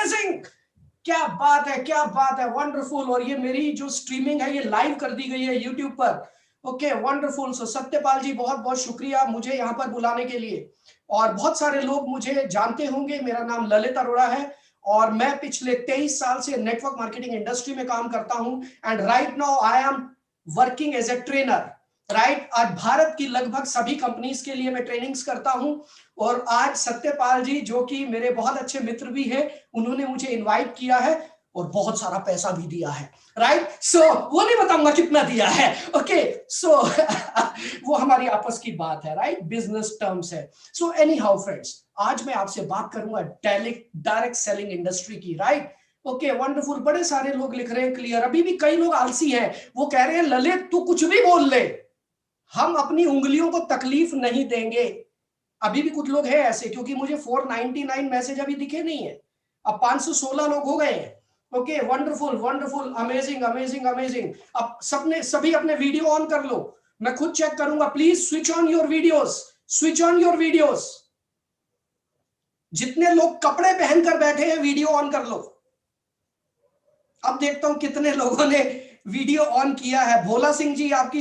Amazing, क्या बात है, क्या बात है, वंडरफुल। और ये मेरी जो स्ट्रीमिंग है ये लाइव कर दी गई है यूट्यूब पर। Okay wonderful. So Satyapal ji बहुत बहुत शुक्रिया मुझे यहाँ पर बुलाने के लिए। और बहुत सारे लोग मुझे जानते होंगे, मेरा नाम ललित अरोड़ा है और मैं पिछले 23 साल से नेटवर्क मार्केटिंग इंडस्ट्री में काम करता हूं। And right now I am working as a trainer. Right, आज भारत की लगभग सभी कंपनीज के लिए मैं ट्रेनिंग्स करता हूं। और आज सत्यपाल जी जो कि मेरे बहुत अच्छे मित्र भी हैं, उन्होंने मुझे इनवाइट किया है और बहुत सारा पैसा भी दिया है। राइट, सो वो नहीं बताऊंगा कितना दिया है। ओके सो वो हमारी आपस की बात है। राइट, बिजनेस टर्म्स है। सो एनी हाउ फ्रेंड्स, आज मैं आपसे बात करूंगा डायरेक्ट सेलिंग इंडस्ट्री की। Right, okay wonderful. बड़े सारे लोग लिख रहे हैं क्लियर। अभी भी कई लोग आलसी हैं, वो कह रहे हैं ललित तू कुछ भी बोल ले, हम अपनी उंगलियों को तकलीफ नहीं देंगे। अभी भी कुछ लोग हैं ऐसे, क्योंकि मुझे 499 मैसेज अभी दिखे नहीं है। अब 516 लोग हो गए हैं। Okay wonderful wonderful, amazing amazing amazing. अब सभी अपने वीडियो ऑन कर लो, मैं खुद चेक करूंगा। Please switch on your videos, switch on your videos. जितने लोग कपड़े पहनकर बैठे हैं वीडियो ऑन कर लो। अब देखता हूं कितने लोगों ने वीडियो ऑन किया है। भोला सिंह जी, आपकी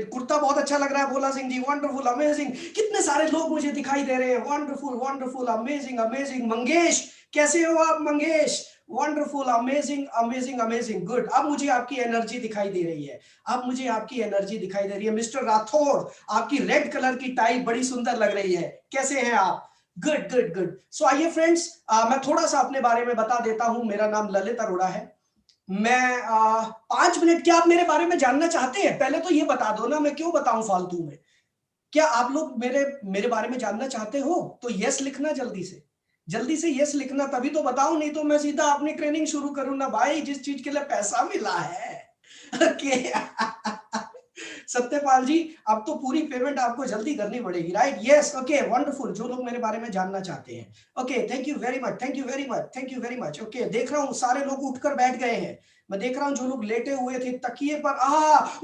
कुर्ता बहुत अच्छा लग रहा है भोला सिंह जी, वंडरफुल अमेजिंग। कितने सारे लोग मुझे दिखाई दे रहे हैं, wonderful wonderful amazing amazing. Mangesh, कैसे हो आप Mangesh? Wonderful amazing amazing amazing, good. अब मुझे आपकी एनर्जी दिखाई दे रही है, अब मुझे आपकी एनर्जी दिखाई दे रही है। मिस्टर राठौड़, आपकी रेड कलर की टाई बड़ी सुंदर लग रही है, कैसे हैं आप? Good good good. सो आइए फ्रेंड्स, मैं थोड़ा सा अपने बारे में बता देता हूं। मेरा नाम ललित अरोड़ा है। मैं 5 मिनट, क्या आप मेरे बारे में जानना चाहते हैं? पहले तो ये बता दो ना, मैं क्यों बताऊं फालतू में। क्या आप लोग मेरे मेरे बारे में जानना चाहते हो? तो यस लिखना, जल्दी से यस लिखना, तभी तो बताऊं, नहीं तो मैं सीधा अपनी ट्रेनिंग शुरू करूं ना भाई, जिस चीज के लिए पैसा मिला है। ओके सत्यपाल जी, अब तो पूरी पेमेंट आपको जल्दी करनी पड़ेगी। Right, yes, okay wonderful. जो लोग मेरे बारे में जानना चाहते हैं, okay thank you very much, thank you very much, thank you very much. Okay, देख रहा हूं सारे लोग उठकर बैठ गए हैं। मैं देख रहा हूं जो लोग लेटे हुए थे तकिए पर,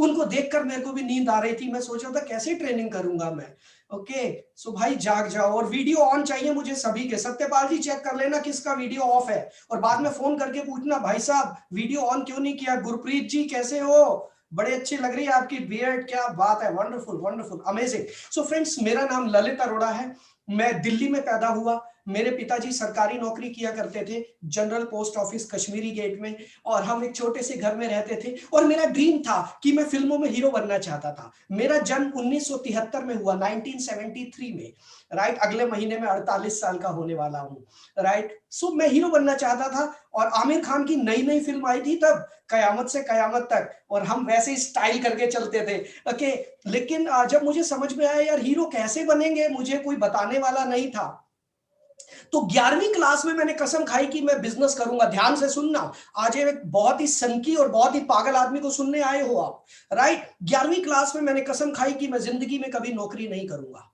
उनको देखकर मेरे को भी नींद आ रही थी। मैं सोच रहा था कैसे ट्रेनिंग करूंगा मैं। ओके सो भाई जाग जाओ। और वीडियो ऑन चाहिए मुझे सभी के। सत्यपाल जी चेक कर लेना किसका वीडियो ऑफ है, और बाद में फोन करके पूछना भाई साहब वीडियो ऑन क्यों नहीं किया। गुरप्रीत जी कैसे हो? बड़े अच्छी लग रही है आपकी बियर्ड, क्या बात है, wonderful wonderful amazing. So friends, मेरा नाम ललित अरोड़ा है। मैं दिल्ली में पैदा हुआ। मेरे पिताजी सरकारी नौकरी किया करते थे, general post office Kashmiri gate में, और हम एक छोटे से घर में रहते थे। और मेरा ड्रीम था कि मैं फिल्मों में हीरो बनना चाहता था। मेरा जन्म 1973 में हुआ, 1973 में। राइट, अगले महीने में 48 साल का होने वाला हूं। राइट, सो मैं हीरो बनना चाहता था। और आमिर खान की नई नई फिल्म आई थी तब, कयामत से कयामत तक, और हम वैसे ही स्टाइल करके चलते थे। ओके, लेकिन जब मुझे समझ में आया यार हीरो कैसे बनेंगे, मुझे कोई बताने वाला नहीं था। तो 11वीं क्लास में मैंने कसम खाई कि मैं बिजनेस करूंगा। ध्यान से सुनना, आज एक बहुत ही सनकी और बहुत ही पागल आदमी को सुनने आए हो आप। राइट, 11वीं क्लास में मैंने कसम खाई कि मैं जिंदगी में कभी नौकरी नहीं करूंगा।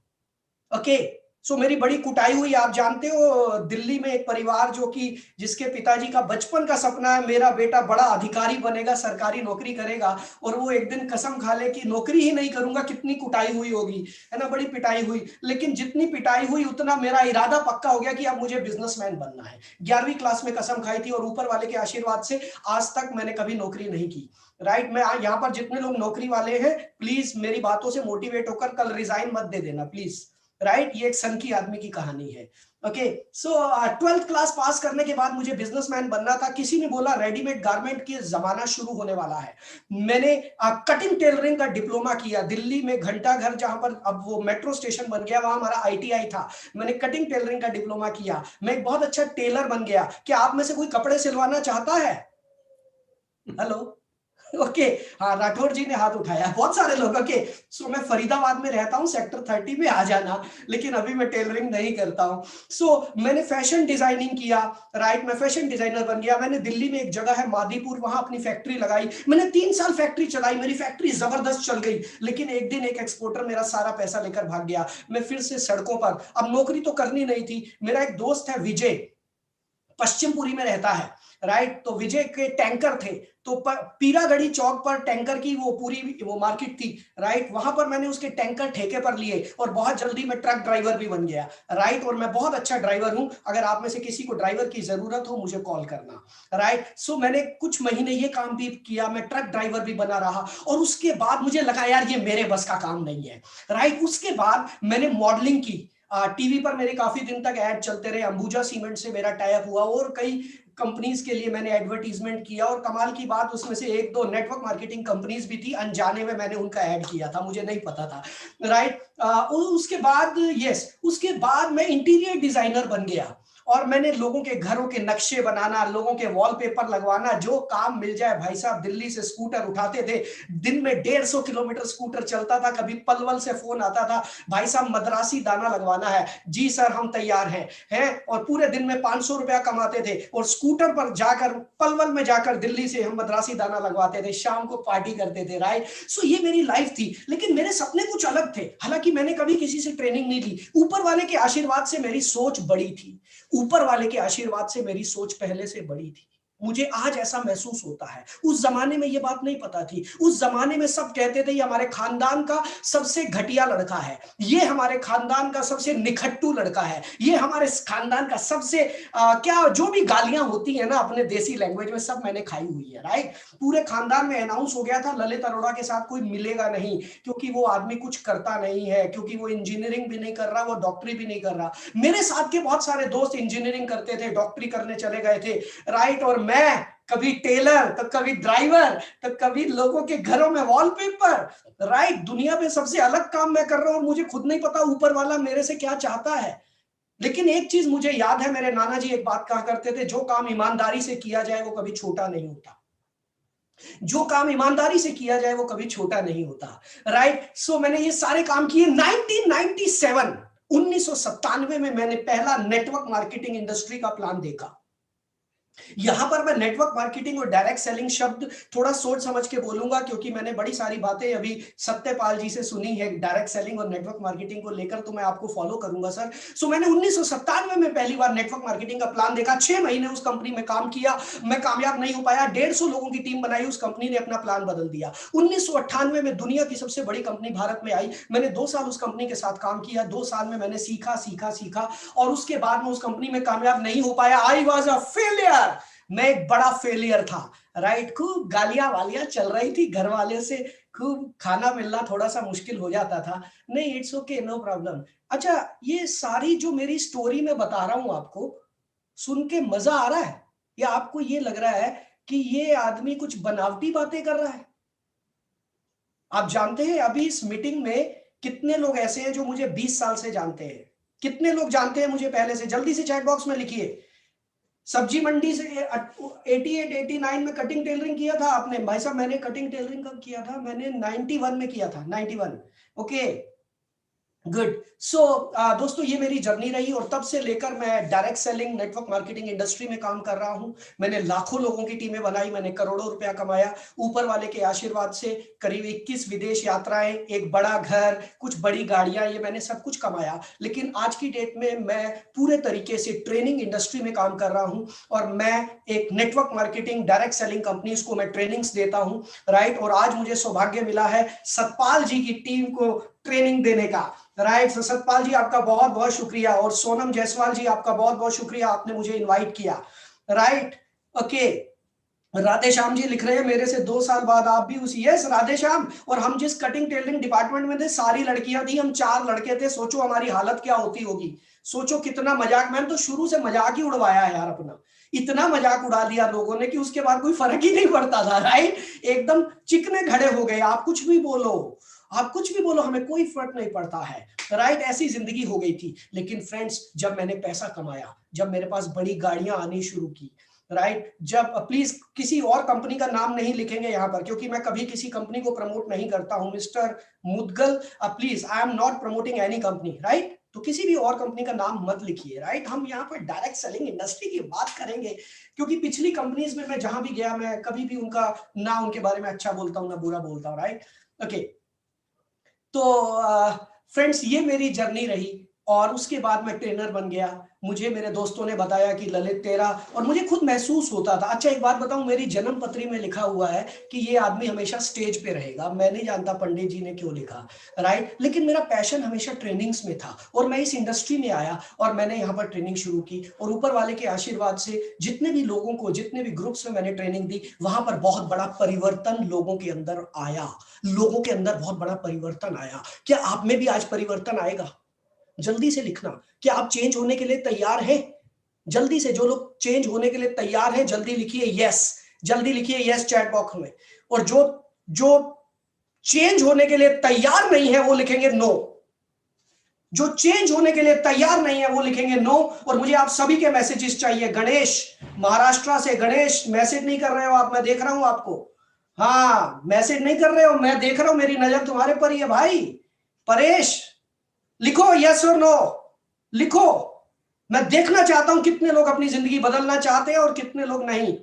ओके सो मेरी बड़ी कुटाई हुई। आप जानते हो दिल्ली में एक परिवार जो कि जिसके पिताजी का बचपन का सपना है मेरा बेटा बड़ा अधिकारी बनेगा, सरकारी नौकरी करेगा, और वो एक दिन कसम खा ले कि नौकरी ही नहीं करूंगा, कितनी कुटाई हुई होगी, है ना, बड़ी पिटाई हुई। लेकिन जितनी पिटाई हुई उतना मेरा इरादा पक्का हो गया कि अब मुझे बिजनेसमैन बनना है। 11वीं क्लास में कसम खाई थी, और ऊपर वाले के आशीर्वाद से आज तक मैंने कभी नौकरी नहीं की। राइट, मैं यहाँ पर जितने लोग नौकरी वाले हैं प्लीज मेरी बातों से मोटिवेट होकर कल रिजाइन मत दे देना प्लीज। राइट, ये एक सनकी आदमी की कहानी है। Okay so 12th class pass करने के बाद मुझे बिजनेसमैन बनना था। किसी ने बोला रेडीमेड गारमेंट की जमाना शुरू होने वाला है। मैंने कटिंग टेलरिंग का डिप्लोमा किया दिल्ली में, घंटा घर, जहां पर अब वो मेट्रो स्टेशन बन गया, वहां हमारा आईटीआई था। मैंने कटिंग टेलरिंग का डिप्लोमा किया, मैं एक बहुत अच्छा टेलर बन गया। क्या आप में से कोई कपड़े सिलवाना चाहता है? हेलो, ओके हाँ, राठौर जी ने हाथ उठाया, बहुत सारे लोग। ओके सो मैं फरीदाबाद में रहता हूँ, सेक्टर 30 में आ जाना, लेकिन अभी मैं टेलरिंग नहीं करता हूँ। सो मैंने फैशन डिजाइनिंग किया। राइट, मैं फैशन डिजाइनर बन गया। मैंने दिल्ली में एक जगह है मादीपुर, वहां अपनी फैक्ट्री लगाई। मैंने 3 साल फैक्ट्री चलाई, मेरी फैक्ट्री जबरदस्त चल गई। लेकिन एक दिन एक एक्सपोर्टर मेरा सारा पैसा लेकर भाग गया। मैं फिर से सड़कों पर, अब नौकरी तो करनी नहीं थी। मेरा एक दोस्त है विजय, पश्चिमपुरी में रहता है। राइट, तो विजय के टैंकर थे, तो पीरागढ़ी चौक पर टैंकर की वो पूरी वो मार्केट थी, राइट, वहां पर मैंने उसके टैंकर ठेके पर लिए और बहुत जल्दी मैं ट्रक ड्राइवर भी बन गया, राइट, और मैं बहुत अच्छा ड्राइवर हूं। अगर आप में से किसी को ड्राइवर की जरूरत हो मुझे कॉल करना, राइट। सो मैंने कुछ महीने ये काम भी किया, मैं ट्रक ड्राइवर भी बना रहा, और उसके बाद मुझे लगा यार ये मेरे बस का काम नहीं है, राइट। उसके बाद मैंने मॉडलिंग की, टीवी पर मेरे काफी दिन तक ऐड चलते रहे, अंबुजा सीमेंट से मेरा टाई अप हुआ और कई कंपनीज के लिए मैंने एडवर्टीजमेंट किया, और कमाल की बात उसमें से एक दो नेटवर्क मार्केटिंग कंपनीज भी थी, अनजाने में मैंने उनका ऐड किया था, मुझे नहीं पता था, राइट। उसके बाद उसके बाद मैं इंटीरियर डिजाइनर बन गया, और मैंने लोगों के घरों के नक्शे बनाना, लोगों के वॉलपेपर लगवाना, जो काम मिल जाए भाई साहब। दिल्ली से स्कूटर उठाते थे, दिन में 150 किलोमीटर स्कूटर चलता था, कभी पलवल से फोन आता था, भाई साहब मद्रासी दाना लगवाना है, जी सर हम तैयार हैं, और पूरे दिन में 500 रुपया कमाते थे, और स्कूटर पर जाकर पलवल में जाकर दिल्ली से हम मद्रासी दाना लगवाते थे, शाम को पार्टी करते थे, राइट। सो ये मेरी लाइफ थी, लेकिन मेरे सपने कुछ अलग थे। हालांकि मैंने कभी किसी से ट्रेनिंग नहीं ली, ऊपर वाले के आशीर्वाद से मेरी सोच बड़ी थी, ऊपर वाले के आशीर्वाद से मेरी सोच पहले से बड़ी थी। मुझे आज ऐसा महसूस होता है, उस जमाने में ये बात नहीं पता थी। उस जमाने में सब कहते थे ये हमारे खानदान का सबसे घटिया लड़का है, ये हमारे खानदान का सबसे निखट्टू लड़का है, ये हमारे खानदान का सबसे क्या जो भी गालियां होती है ना अपने देसी लैंग्वेज में, सब मैंने खाई हुई है, राइट। पूरे खानदान में अनाउंस हो गया था ललित अरोड़ा के साथ कोई मिलेगा नहीं, क्योंकि वो आदमी कुछ करता नहीं है, क्योंकि वो इंजीनियरिंग भी नहीं कर रहा, वो डॉक्टरी भी नहीं कर रहा। मेरे साथ के बहुत सारे दोस्त इंजीनियरिंग करते थे, डॉक्टरी करने चले गए थे, राइट, और मैं कभी टेलर तो कभी ड्राइवर तो कभी लोगों के घरों में वॉलपेपर, राइट। दुनिया में सबसे अलग काम मैं कर रहा हूं और मुझे खुद नहीं पता ऊपर वाला मेरे से क्या चाहता है। लेकिन एक चीज मुझे याद है, मेरे नाना जी एक बात कहा करते थे, जो काम ईमानदारी से किया जाए वो कभी छोटा नहीं होता, जो काम ईमानदारी से किया जाए वो कभी छोटा नहीं होता, राइट। सो मैंने ये सारे काम किए। 1997 1997 में मैंने पहला नेटवर्क मार्केटिंग इंडस्ट्री का प्लान देखा। यहां पर मैं नेटवर्क मार्केटिंग और डायरेक्ट सेलिंग शब्द थोड़ा सोच समझ के बोलूंगा, क्योंकि मैंने बड़ी सारी बातें अभी सत्यपाल जी से सुनी है डायरेक्ट सेलिंग और नेटवर्क मार्केटिंग को लेकर, तो मैं आपको फॉलो करूंगा सर। सो मैंने 1997 में पहली बार नेटवर्क मार्केटिंग का प्लान देखा, 6 महीने उस कंपनी में काम किया, मैं कामयाब नहीं हो पाया, 150 लोगों की टीम बनाई, उस कंपनी ने अपना प्लान बदल दिया। 1998 में दुनिया की सबसे बड़ी कंपनी भारत में आई, मैंने 2 साल उस कंपनी के साथ काम किया, 2 साल में मैंने सीखा सीखा सीखा, और उसके बाद में उस कंपनी में कामयाब नहीं हो पाया। आई वॉज अ फेलियर, मैं एक बड़ा फेलियर था, राइट। खूब गालियां वालियां चल रही थी घर वाले से, खूब खाना मिलना थोड़ा सा मुश्किल हो जाता था। नहीं, इट्स ओके, नो प्रॉब्लम। अच्छा, ये सारी जो मेरी स्टोरी में बता रहा हूं आपको, सुन के मजा आ रहा है या आपको ये लग रहा है कि ये आदमी कुछ बनावटी बातें कर रहा है? आप जानते हैं अभी इस मीटिंग में कितने लोग ऐसे हैं जो मुझे 20 साल से जानते हैं? कितने लोग जानते हैं मुझे पहले से? जल्दी से चैट बॉक्स में लिखिए। सब्जी मंडी से 88 89 में कटिंग टेलरिंग किया था आपने? भाई साहब मैंने कटिंग टेलरिंग कब किया था? मैंने 91 में किया था, 91। Okay, good. सो दोस्तों ये मेरी जर्नी रही, और तब से लेकर मैं direct selling network marketing industry में काम कर रहा हूं। मैंने लाखों लोगों की टीमें बनाई, मैंने करोड़ों रुपया कमाया ऊपर वाले के आशीर्वाद से। करीब 21 विदेश यात्राएं, एक बड़ा घर, कुछ बड़ी गाड़ियां, ये मैंने सब कुछ कमाया। लेकिन आज की डेट में मैं पूरे तरीके से ट्रेनिंग इंडस्ट्री में काम कर रहा हूं, और मैं एक network marketing direct selling companies को मैं ट्रेनिंग्स देता हूं, राइट। और आज मुझे सौभाग्य मिला है सतपाल जी की टीम को ट्रेनिंग देने का, राइट। तो सतपाल जी आपका बहुत बहुत शुक्रिया, और सोनम जायसवाल जी आपका बहुत बहुत शुक्रिया, आपने मुझे इनवाइट किया, राइट। ओके, राधे श्याम जी लिख रहे हैं मेरे से 2 साल बाद आप भी उसी। यस राधे श्याम, और हम जिस कटिंग टेलरिंग डिपार्टमेंट में थे सारी लड़कियां थी, हम 4 लड़के थे, सोचो हमारी हालत क्या होती होगी। सोचो कितना मजाक, मैंने तो शुरू से मजाक ही उड़वाया है यार अपना, इतना मजाक उड़ा दिया लोगों ने कि उसके बाद कोई फर्क ही नहीं पड़ता था, राइट। एकदम चिकने खड़े हो गए, आप कुछ भी बोलो, आप कुछ भी बोलो, हमें कोई फर्क नहीं पड़ता है, राइट। ऐसी जिंदगी हो गई थी। लेकिन फ्रेंड्स, जब मैंने पैसा कमाया, जब मेरे पास बड़ी गाड़ियां आनी शुरू की, राइट, जब प्लीज किसी और कंपनी का नाम नहीं लिखेंगे यहां पर, क्योंकि मैं कभी किसी कंपनी को प्रमोट नहीं करता हूं mister Mudgal, please, I am not promoting any company, right. तो किसी भी और कंपनी का नाम मत लिखिए, राइट। हम यहाँ पर डायरेक्ट सेलिंग इंडस्ट्री की बात करेंगे, क्योंकि पिछली कंपनीज में मैं जहां भी गया, मैं कभी भी उनका ना उनके बारे में अच्छा बोलता हूं ना बुरा बोलता हूं, राइट। ओके, तो फ्रेंड्स ये मेरी जर्नी रही, और उसके बाद मैं ट्रेनर बन गया। मुझे मेरे दोस्तों ने बताया कि ललित तेरा, और मुझे खुद महसूस होता था। अच्छा एक बात बताऊं, मेरी जन्म पत्री में लिखा हुआ है कि ये आदमी हमेशा स्टेज पे रहेगा। मैं नहीं जानता पंडित जी ने क्यों लिखा, राइट, लेकिन मेरा पैशन हमेशा ट्रेनिंग्स में था। और मैं इस इंडस्ट्री में आया और मैंने यहाँ पर ट्रेनिंग शुरू की, और ऊपर वाले के आशीर्वाद से जितने भी लोगों को, जितने भी ग्रुप्स में मैंने ट्रेनिंग दी, वहां पर बहुत बड़ा परिवर्तन लोगों के अंदर आया। लोगों के अंदर बहुत बड़ा परिवर्तन आया। क्या आप में भी आज परिवर्तन आएगा? जल्दी से लिखना, क्या आप चेंज होने के लिए तैयार हैं? जल्दी से, जो लोग चेंज होने के लिए तैयार हैं जल्दी लिखिए यस, जल्दी लिखिए यस चैट बॉक्स में। और जो जो चेंज होने के लिए तैयार नहीं है वो लिखेंगे नो। जो चेंज होने के लिए तैयार नहीं है वो लिखेंगे नो। और मुझे आप सभी के मैसेजेस चाहिए। गणेश महाराष्ट्र से, गणेश मैसेज नहीं कर रहे हो आप, मैं देख रहा हूं आपको। हाँ मैसेज नहीं कर रहे हो, मैं देख रहा हूं, मेरी नजर तुम्हारे पर ही है भाई। परेश लिखो यस और नो, लिखो। मैं देखना चाहता हूं कितने लोग अपनी जिंदगी बदलना चाहते हैं और कितने लोग नहीं।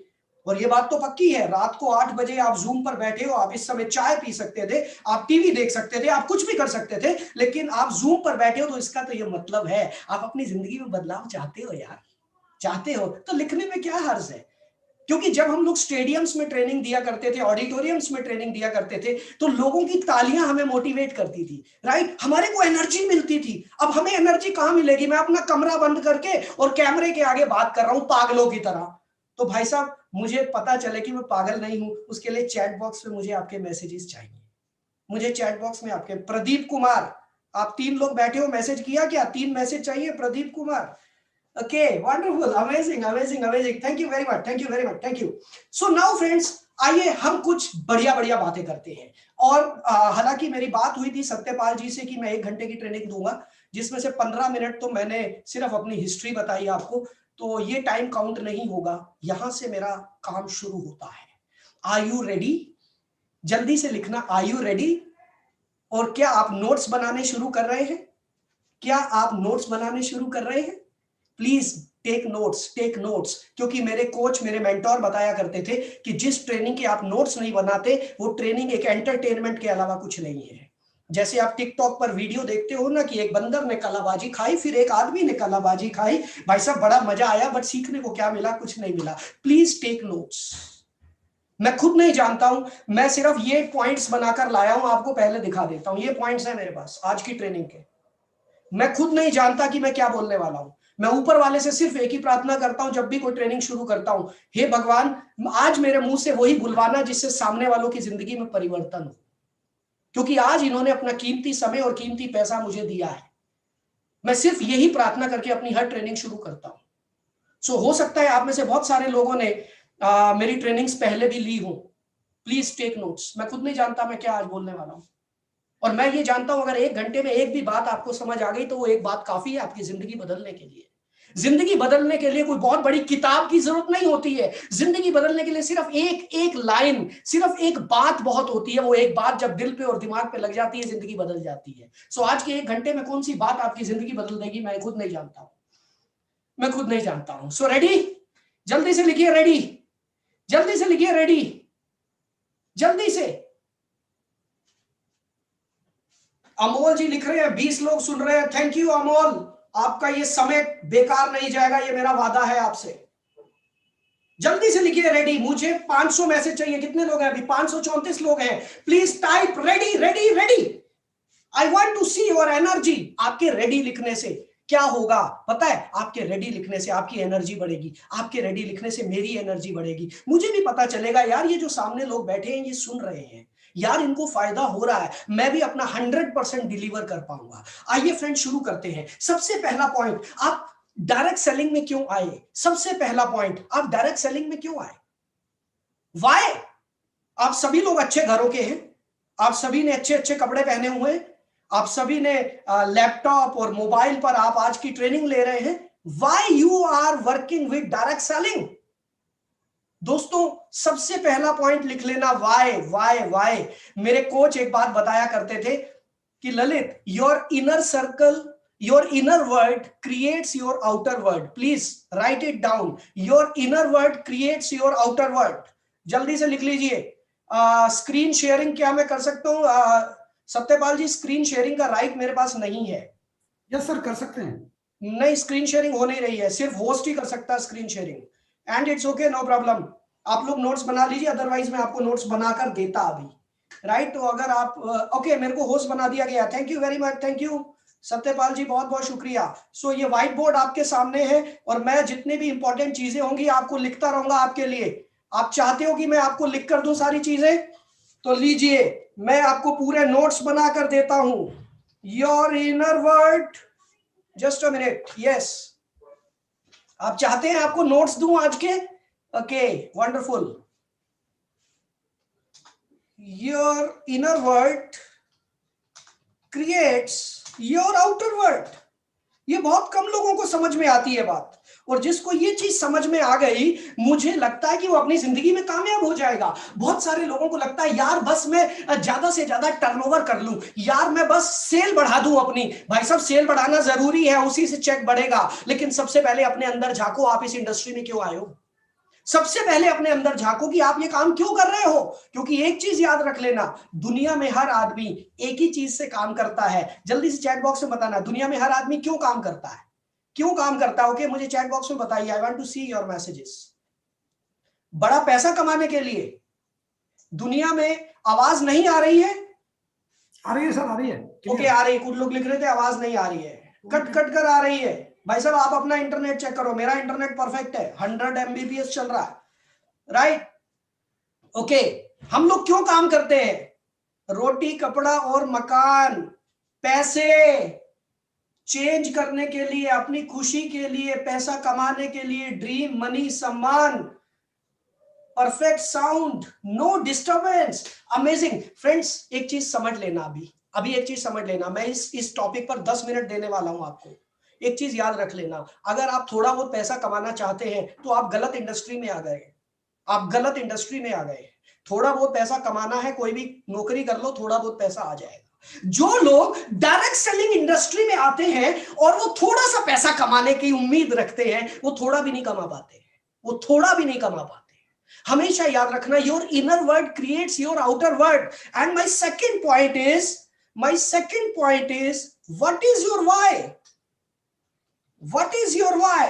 और ये बात तो पक्की है, रात को 8 बजे आप जूम पर बैठे हो, आप इस समय चाय पी सकते थे, आप टीवी देख सकते थे, आप कुछ भी कर सकते थे, लेकिन आप जूम पर बैठे हो, तो इसका तो ये मतलब है आप अपनी जिंदगी में बदलाव चाहते हो यार। चाहते हो तो लिखने में क्या हर्ज है? क्योंकि जब हम लोग स्टेडियम्स में ट्रेनिंग दिया करते थे, ऑडिटोरियम्स में ट्रेनिंग दिया करते थे, तो लोगों की तालियां हमें मोटिवेट करती थी, राइट, हमारे को एनर्जी मिलती थी। अब हमें एनर्जी कहां मिलेगी? मैं अपना कमरा बंद करके और कैमरे के आगे बात कर रहा हूं पागलों की तरह। तो भाई साहब मुझे पता चले कि मैं पागल नहीं हूं, उसके लिए चैट बॉक्स में मुझे आपके मैसेजेस चाहिए। मुझे चैट बॉक्स में आपके, प्रदीप कुमार, आप 3 लोग बैठे हो, मैसेज किया क्या? 3 मैसेज चाहिए Pradeep Kumar. Okay, wonderful, amazing, amazing, amazing. Thank you very much, thank you very much, thank you. So now friends, आइए हम कुछ बढ़िया बढ़िया बातें करते हैं। और हालांकि मेरी बात हुई थी सत्यपाल जी से कि मैं 1 घंटे की ट्रेनिंग दूंगा, जिसमें से 15 मिनट तो मैंने सिर्फ अपनी हिस्ट्री बताई आपको, तो ये टाइम काउंट नहीं होगा। यहां से मेरा काम शुरू होता है। Are you ready? जल्दी से लिखना, आर यू रेडी? और क्या आप नोट्स बनाने शुरू कर रहे हैं? क्या आप नोट्स बनाने शुरू कर रहे हैं? Please take notes, take notes, क्योंकि मेरे कोच, मेरे मेंटोर बताया करते थे कि जिस ट्रेनिंग के आप नोट्स नहीं बनाते, वो ट्रेनिंग एक एंटरटेनमेंट के अलावा कुछ नहीं है। जैसे आप टिकटॉक पर वीडियो देखते हो ना कि एक बंदर ने कलाबाजी खाई, फिर एक आदमी ने कलाबाजी खाई, भाई साहब बड़ा मजा आया, बट सीखने को क्या मिला? कुछ नहीं मिला। Please take notes. मैं खुद नहीं जानता हूं, मैं सिर्फ ये पॉइंट्स बनाकर लाया हूं, आपको पहले दिखा देता हूं। ये पॉइंट्स है मेरे पास आज की ट्रेनिंग के। मैं खुद नहीं जानता कि मैं क्या बोलने वाला हूं। मैं ऊपर वाले से सिर्फ एक ही प्रार्थना करता हूं जब भी कोई ट्रेनिंग शुरू करता हूं, हे भगवान आज मेरे मुंह से वही बुलवाना जिससे सामने वालों की जिंदगी में परिवर्तन हो। क्योंकि आज इन्होंने अपना कीमती समय और कीमती पैसा मुझे दिया है। मैं सिर्फ यही प्रार्थना करके अपनी हर ट्रेनिंग शुरू करता हूं। सो हो सकता है आप में से बहुत सारे लोगों ने मेरी ट्रेनिंग्स पहले भी ली हो। Please take notes. मैं खुद नहीं जानता मैं क्या आज बोलने वाला हूं, और मैं ये जानता हूं अगर 1 घंटे में एक भी बात आपको समझ आ गई तो वो एक बात काफी है आपकी जिंदगी बदलने के लिए। जिंदगी बदलने के लिए कोई बहुत बड़ी किताब की जरूरत नहीं होती है। जिंदगी बदलने के लिए सिर्फ एक एक लाइन, सिर्फ एक बात बहुत होती है। वो एक बात जब दिल पे और दिमाग पे लग जाती है, जिंदगी बदल जाती है। सो आज के 1 घंटे में कौन सी बात आपकी जिंदगी बदल देगी, मैं खुद नहीं जानता हूं। मैं खुद नहीं जानता हूं। So ready? जल्दी से लिखिए रेडी, जल्दी से लिखिए रेडी, जल्दी से। अमोल जी लिख रहे हैं, 20 लोग सुन रहे हैं। थैंक यू अमोल, आपका ये समय बेकार नहीं जाएगा, ये मेरा वादा है आपसे। जल्दी से लिखिए रेडी। मुझे 500 मैसेज चाहिए। कितने लोग हैं अभी? 534 लोग हैं। Please type ready ready ready. I want to see your energy. आपके रेडी लिखने से क्या होगा पता है? आपके रेडी लिखने से आपकी एनर्जी बढ़ेगी, आपके रेडी लिखने से मेरी एनर्जी बढ़ेगी। मुझे भी पता चलेगा यार ये जो सामने लोग बैठे हैं ये सुन रहे हैं, यार इनको फायदा हो रहा है, मैं भी अपना 100% डिलीवर कर पाऊंगा। आइए फ्रेंड शुरू करते हैं। सबसे पहला पॉइंट, आप डायरेक्ट सेलिंग में क्यों आए? सबसे पहला पॉइंट, आप डायरेक्ट सेलिंग में क्यों आए? वाई? आप सभी लोग अच्छे घरों के हैं, आप सभी ने अच्छे अच्छे कपड़े पहने हुए हैं, आप सभी ने लैपटॉप और मोबाइल पर आप आज की ट्रेनिंग ले रहे हैं। Why you are working with direct selling? दोस्तों सबसे पहला पॉइंट लिख लेना, वाई वाई वाई। मेरे कोच एक बात बताया करते थे कि Lalit, your inner circle, your inner world creates your outer world. Please write it down, your inner world creates your outer world. जल्दी से लिख लीजिए। स्क्रीन शेयरिंग क्या मैं कर सकता हूं? सत्यपाल जी स्क्रीन शेयरिंग का राइट मेरे पास नहीं है। यस सर, कर सकते हैं। नहीं, स्क्रीन शेयरिंग हो नहीं रही है, सिर्फ होस्ट ही कर सकता है screen sharing, and it's okay, no problem. आप लोग नोट्स बना लीजिए, अदरवाइज मैं आपको नोट्स बनाकर देता अभी, राइट। तो अगर आप ओके, मेरे को होस्ट बना दिया गया, thank you very much, thank you Satyapal ji, बहुत बहुत शुक्रिया। सो ये व्हाइट बोर्ड आपके सामने है, और मैं जितनी भी इंपॉर्टेंट चीजें होंगी आपको लिखता रहूंगा आपके लिए। आप चाहते हो कि मैं आपको लिख कर दूं सारी चीजें, तो लीजिए, मैं आपको पूरे नोट्स बनाकर देता हूं। Your inner world, just a minute, yes, आप चाहते हैं आपको नोट्स दूं आज के? Okay, wonderful. Your inner world creates your outer world. ये बहुत कम लोगों को समझ में आती है बात, और जिसको ये चीज समझ में आ गई, मुझे लगता है कि वो अपनी जिंदगी में कामयाब हो जाएगा। बहुत सारे लोगों को लगता है यार बस मैं ज्यादा से ज्यादा टर्नओवर कर लूं, यार मैं बस सेल बढ़ा दूं अपनी। भाई साहब, सेल बढ़ाना जरूरी है, उसी से चेक बढ़ेगा, लेकिन सबसे पहले अपने अंदर झांको, आप इस इंडस्ट्री में क्यों आए हो। सबसे पहले अपने अंदर झांको कि आप ये काम क्यों कर रहे हो। क्योंकि एक चीज याद रख लेना, दुनिया में हर आदमी एक ही चीज से काम करता है। जल्दी से चैट बॉक्स में बताना, दुनिया में हर आदमी क्यों काम करता है, क्यों काम करता है। ओके, मुझे चैट बॉक्स में बताइए, I want to see your messages. बड़ा पैसा कमाने के लिए। दुनिया में आवाज नहीं आ रही है? आ रही है सर, आ रही है। ओके, आ रही है। कुछ लोग लिख रहे थे आवाज नहीं आ रही है, कट कट कर आ रही है। भाई साहब, आप अपना इंटरनेट चेक करो, मेरा इंटरनेट परफेक्ट है, 100 MBPS चल रहा है, राइट। ओके, हम लोग क्यों काम करते हैं? रोटी, कपड़ा और मकान, पैसे चेंज करने के लिए, अपनी खुशी के लिए, पैसा कमाने के लिए, ड्रीम, मनी, सम्मान, perfect sound, no disturbance, amazing. Friends, एक चीज समझ लेना, अभी एक चीज समझ लेना, मैं इस टॉपिक पर 10 मिनट देने वाला हूं आपको। एक चीज याद रख लेना, अगर आप थोड़ा बहुत पैसा कमाना चाहते हैं तो आप गलत इंडस्ट्री में आ गए, आप गलत इंडस्ट्री में आ गए। थोड़ा बहुत पैसा कमाना है, कोई भी नौकरी कर लो, थोड़ा बहुत पैसा आ जाएगा। जो लोग डायरेक्ट सेलिंग इंडस्ट्री में आते हैं और वो थोड़ा सा पैसा कमाने की उम्मीद रखते हैं, वो थोड़ा भी नहीं कमा पाते, वो थोड़ा भी नहीं कमा पाते। हमेशा याद रखना, your inner world creates your outer world. And my second point is what is your why, what is your why.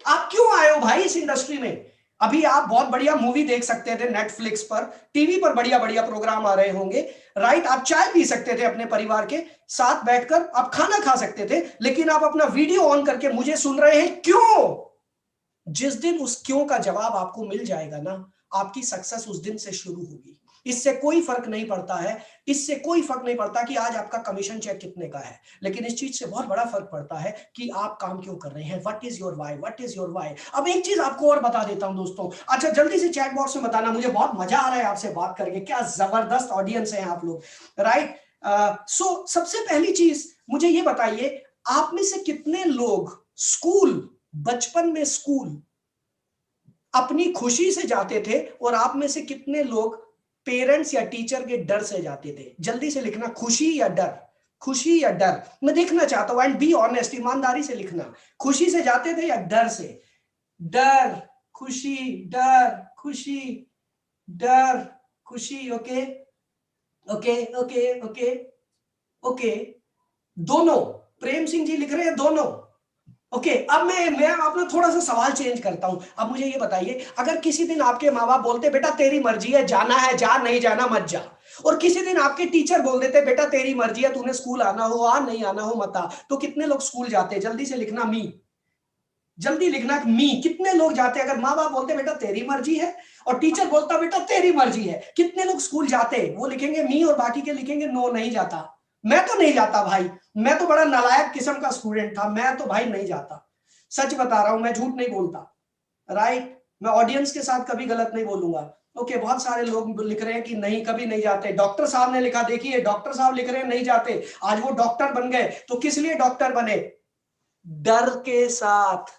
आप क्यों आए हो भाई इस इंडस्ट्री में? अभी आप बहुत बढ़िया मूवी देख सकते थे नेटफ्लिक्स पर, टीवी पर बढ़िया बढ़िया प्रोग्राम आ रहे होंगे, राइट। आप चाय पी सकते थे अपने परिवार के साथ बैठकर, आप खाना खा सकते थे, लेकिन आप अपना वीडियो ऑन करके मुझे सुन रहे हैं, क्यों? जिस दिन उस क्यों का जवाब आपको मिल जाएगा ना, आपकी सक्सेस उस दिन से शुरू होगी। इससे कोई फर्क नहीं पड़ता है, इससे कोई फर्क नहीं पड़ता कि आज आपका कमीशन चेक कितने का है, लेकिन इस चीज से बहुत बड़ा फर्क पड़ता है कि आप काम क्यों कर रहे हैं। What is your why, what is your why. अब एक चीज आपको और बता देता हूं दोस्तों, अच्छा जल्दी से चैट बॉक्स में बताना, मुझे बहुत मजा आ रहा है आपसे बात करके, क्या जबरदस्त ऑडियंस है आप लोग, राइट। सो सबसे पहली चीज मुझे ये बताइए, आप में से कितने लोग स्कूल, बचपन में स्कूल अपनी खुशी से जाते थे, और आप में से कितने लोग पेरेंट्स या टीचर के डर से जाते थे? जल्दी से लिखना, खुशी या डर, खुशी या डर। मैं देखना चाहता हूं, एंड बी ऑनेस्ट, ईमानदारी से लिखना, खुशी से जाते थे या डर से? डर, खुशी, डर, खुशी, डर, खुशी। Okay okay okay okay okay, दोनों। प्रेम सिंह जी लिख रहे हैं दोनों। ओके, अब मैं अपना थोड़ा सा सवाल चेंज करता हूं। अब मुझे ये बताइए, अगर किसी दिन आपके माँ बाप बोलते बेटा तेरी मर्जी है, जाना है जा, नहीं जाना मत जा, और किसी दिन आपके टीचर बोल देते बेटा तेरी मर्जी है, तूने स्कूल आना हो आ, नहीं आना हो मत आ, तो कितने लोग स्कूल जाते? जल्दी से लिखना, मी, जल्दी लिखना, मी, कितने लोग जाते? अगर माँ बाप बोलते बेटा तेरी मर्जी है और टीचर बोलता बेटा तेरी मर्जी है, कितने लोग स्कूल जाते? वो लिखेंगे मी, और बाकी के लिखेंगे नो, नहीं जाता। मैं तो नहीं जाता भाई, मैं तो बड़ा नालायक किस्म का स्टूडेंट था, मैं तो भाई नहीं जाता, सच बता रहा हूं, मैं झूठ नहीं बोलता, राइट। मैं ऑडियंस के साथ कभी गलत नहीं बोलूंगा। ओके, बहुत सारे लोग लिख रहे हैं कि नहीं कभी नहीं जाते। डॉक्टर साहब ने लिखा, देखिए डॉक्टर साहब लिख रहे हैं नहीं जाते, आज वो डॉक्टर बन गए। तो किस लिए डॉक्टर बने? डर के साथ।